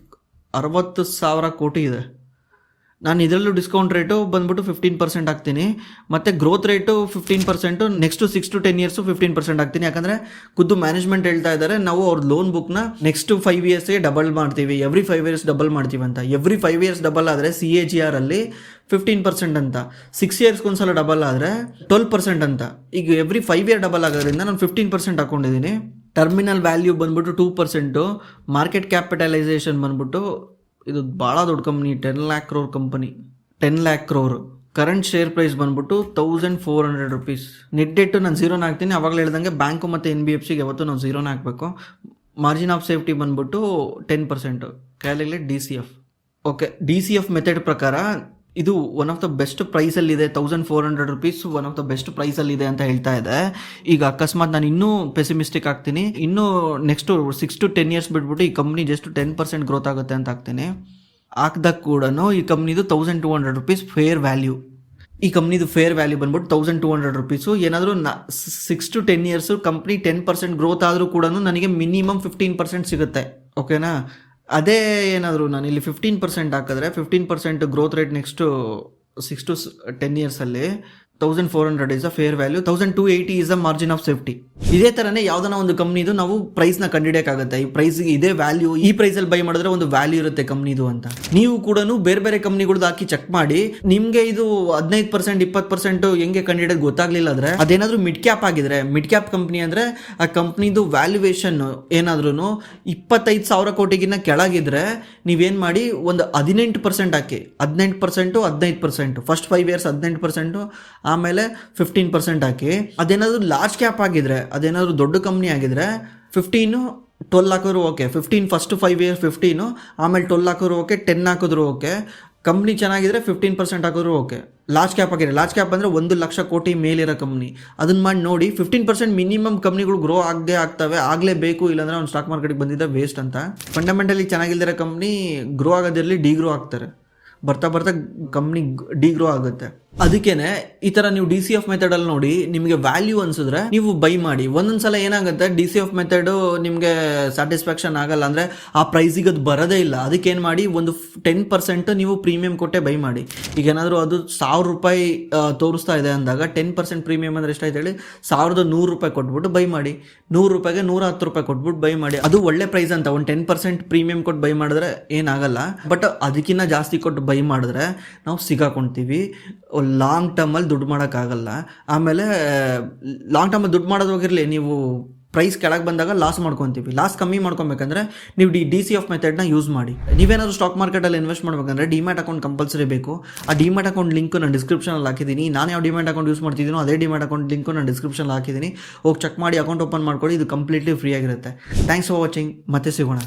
60,000 ಕೋಟಿ ಇದೆ. ನಾನು ಇದರಲ್ಲೂ ಡಿಸ್ಕೌಂಟ್ ರೇಟು ಬಂದ್ಬಿಟ್ಟು 15% ಹಾಕ್ತೀನಿ, ಮತ್ತು growth rate 15%, next 6 to 10 years 15% ಹಾಕ್ತೀನಿ. ಯಾಕಂದರೆ ಖುದ್ದು ಮ್ಯಾನೇಜ್ಮೆಂಟ್ ಹೇಳ್ತಾ ಇದ್ದಾರೆ, ನಾವು ಅವ್ರ ಲೋನ್ ಬುಕ್ನ ನೆಕ್ಸ್ಟ್ 5 ಇಯರ್ಸ್ಗೆ ಡಬಲ್ ಮಾಡ್ತೀವಿ, ಎವ್ರಿ 5 ಇಯರ್ಸ್ ಡಬಲ್ ಮಾಡ್ತೀವಿ ಅಂತ. ಎವ್ರಿ 5 ಇಯರ್ಸ್ ಡಬಲ್ ಆದರೆ CAGR ಅಲ್ಲಿ 15% ಅಂತ, 6 ಇಯರ್ಸ್ಗೊಂದ್ಸಲ ಡಬಲ್ ಆದರೆ 12% ಅಂತ. ಈಗ ಎವ್ರಿ 5 ಇಯರ್ ಡಬಲ್ ಆಗೋದ್ರಿಂದ ನಾನು 15% ಹಾಕ್ಕೊಂಡಿದ್ದೀನಿ. ಟರ್ಮಿನಲ್ ವ್ಯಾಲ್ಯೂ ಬಂದ್ಬಿಟ್ಟು 2%, ಮಾರ್ಕೆಟ್ ಕ್ಯಾಪಿಟಲೈಸೇಷನ್ ಬಂದ್ಬಿಟ್ಟು ಇದು ಭಾಳ ದೊಡ್ಡ company, 10 lakh crore company, 10 lakh crore. Current share price ಬಂದ್ಬಿಟ್ಟು 1400 rupees. ನೆಟ್ ಡೆಟ್ಟು ನಾನು 0 ಹಾಕ್ತೀನಿ. ಅವಾಗಲೇ ಹೇಳ್ದಂಗೆ ಬ್ಯಾಂಕು ಮತ್ತು NBFCಗೆ ಯಾವತ್ತೂ ನಾವು 0 ಹಾಕಬೇಕು. ಮಾರ್ಜಿನ್ ಆಫ್ ಸೇಫ್ಟಿ ಬಂದ್ಬಿಟ್ಟು 10%. Calculate DCF. Okay, DCF method ಪ್ರಕಾರ ಇದು ಒನ್ ಆಫ್ ದ ಬೆಸ್ಟ್ ಪ್ರೈಸಲ್ಲಿದೆ, 1400 rupees one of the best ಪ್ರೈಸಲ್ಲಿದೆ ಅಂತ ಹೇಳ್ತಾ ಇದೆ. ಈಗ ಅಕಸ್ಮಾತ್ ನಾನು ಇನ್ನೂ ಪೆಸಿಮಿಸ್ಟಿಕ್ ಆಗ್ತೀನಿ, ಇನ್ನೂ ನೆಕ್ಸ್ಟು 6 to 10 ಇಯರ್ಸ್ ಬಿಟ್ಬಿಟ್ಟು ಈ ಕಂಪ್ನಿ ಜಸ್ಟ್ 10% ಗ್ರೋತ್ ಆಗುತ್ತೆ ಅಂತ ಹಾಕ್ತೀನಿ. ಹಾಕ್ದಾಗ ಕೂಡ ಈ ಕಂಪ್ನಿದು 1200 rupees ಫೇರ್ ವ್ಯಾಲ್ಯೂ. ಈ ಕಂಪ್ನಿದು ಫೇರ್ ವ್ಯಾಲ್ಯೂ ಬಂದ್ಬಿಟ್ಟು 1200 rupees. ಏನಾದರೂ 6 to 10 ಇಯರ್ಸು ಕಂಪ್ನಿ 10% ಗ್ರೋತ್ ಆದರೂ ಕೂಡ ನನಗೆ ಮಿನಿಮಮ್ 15% ಸಿಗುತ್ತೆ. ಓಕೆನಾ? ಅದೇ ಏನಾದರೂ ನಾನು ಇಲ್ಲಿ 15% ಹಾಕಿದ್ರೆ 15% growth rate next 6 to 10 ಇಯರ್ಸಲ್ಲಿ 1400 is a fair value, 1280 is a margin of safety. ಇದೇ ಥರನೇ ಯಾವುದನ್ನ ಒಂದು ಕಂಪ್ನಿದು ನಾವು ಪ್ರೈಸ್ನ ಕಂಡುಹಿಡಿಯೋಕ್ಕಾಗುತ್ತೆ. ಈ ಪ್ರೈಸ್ಗೆ ಇದೇ ವ್ಯಾಲ್ಯೂ, ಈ ಪ್ರೈಸಲ್ಲಿ ಬೈ ಮಾಡಿದ್ರೆ ಒಂದು ವ್ಯಾಲ್ಯೂ ಇರುತ್ತೆ ಕಂಪ್ನಿದು ಅಂತ. ನೀವು ಕೂಡ ಬೇರೆ ಬೇರೆ ಕಂಪ್ನಿಗಳ್ದು ಹಾಕಿ ಚೆಕ್ ಮಾಡಿ, ನಿಮಗೆ ಇದು 15% 20% ಹೆಂಗೆ ಕಂಡುಹಿಡಿಯೋದು ಗೊತ್ತಾಗ್ಲಿಲ್ಲ ಅಂದರೆ ಅದೇನಾದರೂ ಮಿಡ್ ಕ್ಯಾಪ್ ಆಗಿದ್ರೆ, ಮಿಡ್ ಕ್ಯಾಪ್ ಕಂಪ್ನಿ ಅಂದರೆ ಆ ಕಂಪ್ನಿದು ವ್ಯಾಲ್ಯೂಯೇಷನ್ ಏನಾದ್ರೂ 25,000 ಕೋಟಿಗಿನ್ನ ಕೆಳಗಿದ್ರೆ ನೀವೇನು ಮಾಡಿ ಒಂದು 18% ಹಾಕಿ. 18% 15%, ಫಸ್ಟ್ 5 ಇಯರ್ಸ್ 18%, ಆಮೇಲೆ 15% ಹಾಕಿ. ಅದೇನಾದರೂ ಲಾರ್ಜ್ ಕ್ಯಾಪ್ ಆಗಿದ್ರೆ, ಅದೇನಾದರೂ ದೊಡ್ಡ ಕಂಪ್ನಿ ಆಗಿದ್ರೆ 15-12 ಹಾಕಿದ್ರು ಓಕೆ. 15 ಫಸ್ಟ್ 5 ಇಯರ್ಸ್ 15, ಆಮೇಲೆ 12 ಹಾಕಿದ್ರು ಓಕೆ, 10 ಹಾಕಿದ್ರು ಓಕೆ. ಕಂಪ್ನಿ ಚೆನ್ನಾಗಿದ್ರೆ 15% ಹಾಕಿದ್ರು ಓಕೆ. ಲಾರ್ಜ್ ಕ್ಯಾಪ್ ಆಗಿದೆ, ಲಾರ್ಜ್ ಕ್ಯಾಪ್ ಅಂದರೆ 1 ಲಕ್ಷ ಕೋಟಿ ಮೇಲಿರೋ ಕಂಪ್ನಿ, ಅದನ್ನ ಮಾಡಿ ನೋಡಿ. 15% ಮಿನಿಮಮ್ ಕಂಪ್ನಿಗಳು ಗ್ರೋ ಆಗದೆ ಆಗ್ತವೆ, ಆಗಲೇಬೇಕು, ಇಲ್ಲಾಂದರೆ ಅವ್ನು ಸ್ಟಾಕ್ ಮಾರ್ಕೆಟ್ಗೆ ಬಂದಿದ್ದ ವೇಸ್ಟ್ ಅಂತ. ಫಂಡಮೆಂಟಲಿ ಚೆನ್ನಾಗಿಲ್ದಿರೋ ಕಂಪ್ನಿ ಗ್ರೋ ಆಗೋದಿರಲಿ ಡಿಗ್ರೋ ಆಗ್ತಾರೆ, ಬರ್ತಾ ಬರ್ತಾ ಕಂಪ್ನಿ ಡಿಗ್ರೋ ಆಗುತ್ತೆ. ಅದಕ್ಕೇನೆ ಈ ಥರ ನೀವು DCF ಮೆಥಡಲ್ಲಿ ನೋಡಿ ನಿಮಗೆ ವ್ಯಾಲ್ಯೂ ಅನ್ಸಿದ್ರೆ ನೀವು ಬೈ ಮಾಡಿ. ಒಂದೊಂದ್ಸಲ ಏನಾಗುತ್ತೆ, DCF ಮೆಥಡು ನಿಮಗೆ ಸ್ಯಾಟಿಸ್ಫ್ಯಾಕ್ಷನ್ ಆಗಲ್ಲ, ಅಂದರೆ ಆ ಪ್ರೈಸಿಗೆ ಅದು ಬರೋದೇ ಇಲ್ಲ. ಅದಕ್ಕೇನು ಮಾಡಿ, ಒಂದು 10% ನೀವು ಪ್ರೀಮಿಯಂ ಕೊಟ್ಟೆ ಬೈ ಮಾಡಿ. ಈಗ ಏನಾದರೂ ಅದು 1000 ರೂಪಾಯಿ ತೋರಿಸ್ತಾ ಇದೆ ಅಂದಾಗ 10% ಪ್ರೀಮಿಯಂ ಅಂದರೆ ಎಷ್ಟಾಯ್ತು ಹೇಳಿ, 1100 ರೂಪಾಯಿ ಕೊಟ್ಬಿಟ್ಟು ಬೈ ಮಾಡಿ. 100 ರೂಪಾಯಿಗೆ 110 ರೂಪಾಯಿ ಕೊಟ್ಬಿಟ್ಟು ಬೈ ಮಾಡಿ. ಅದು ಒಳ್ಳೆ ಪ್ರೈಸ್ ಅಂತ. ಒಂದು 10% ಪ್ರೀಮಿಯಂ ಕೊಟ್ಟು ಬೈ ಮಾಡಿದ್ರೆ ಏನಾಗಲ್ಲ, ಬಟ್ ಅದಕ್ಕಿಂತ ಜಾಸ್ತಿ ಕೊಟ್ಟು ಬೈ ಮಾಡಿದ್ರೆ ನಾವು ಸಿಗಾಕೊಳ್ತೀವಿ. ಲಾಂಗ್ ಟರ್ಮಲ್ಲಿ ದುಡ್ಡು ಮಾಡೋಕ್ಕಾಗಲ್ಲ. ಆಮೇಲೆ ಲಾಂಗ್ ಟರ್ಮಲ್ಲಿ ದುಡ್ಡು ಮಾಡೋದು ಹೋಗಿರಲಿ, ನೀವು ಪ್ರೈಸ್ ಕೆಳಗೆ ಬಂದಾಗ ಲಾಸ್ ಮಾಡ್ಕೊತೀವಿ. ಲಾಸ್ ಕಮ್ಮಿ ಮಾಡ್ಕೊಬೇಕಂದ್ರೆ ನೀವು DCF ಮೆಥಡ್ನ ಯೂಸ್ ಮಾಡಿ. ನೀವೇನಾದರೂ ಸ್ಟಾಕ್ ಮಾರ್ಕೆಟಲ್ಲಿ ಇನ್ವೆಸ್ಟ್ ಮಾಡಬೇಕಂದ್ರೆ ಡಿಮ್ಯಾಟ್ ಅಕೌಂಟ್ ಕಂಪಲ್ಸರಿ ಬೇಕು. ಆ ಡಿಮ್ಯಾಟ್ ಅಕೌಂಟ್ ಲಿಂಕ್ ನಾನು ಡಿಸ್ಕ್ರಿಪ್ಷನಲ್ಲಿ ಹಾಕಿದ್ದೀನಿ. ನಾನು ಯಾವ ಡಿಮ್ಯಾಟ್ ಅಕೌಂಟ್ ಯೂಸ್ ಮಾಡ್ತಿದ್ದೀನೋ ಅದೇ ಡಿಮ್ಯಾಟ್ ಅಕೌಂಟ್ ಲಿಂಕು ನಾನು ಡಿಸ್ಕ್ರಿಪ್ಷನಲ್ಲಿ ಹಾಕಿದ್ದೀನಿ. ಹೋಗಿ ಚೆಕ್ ಮಾಡಿ, ಅಕೌಂಟ್ ಓಪನ್ ಮಾಡ್ಕೊಳ್ಳಿ. ಇದು ಕಂಪ್ಲೀಟ್ಲಿ ಫ್ರೀ ಆಗಿರುತ್ತೆ. Thanks for watching. ಮತ್ತೆ ಸಿಗೋಣ.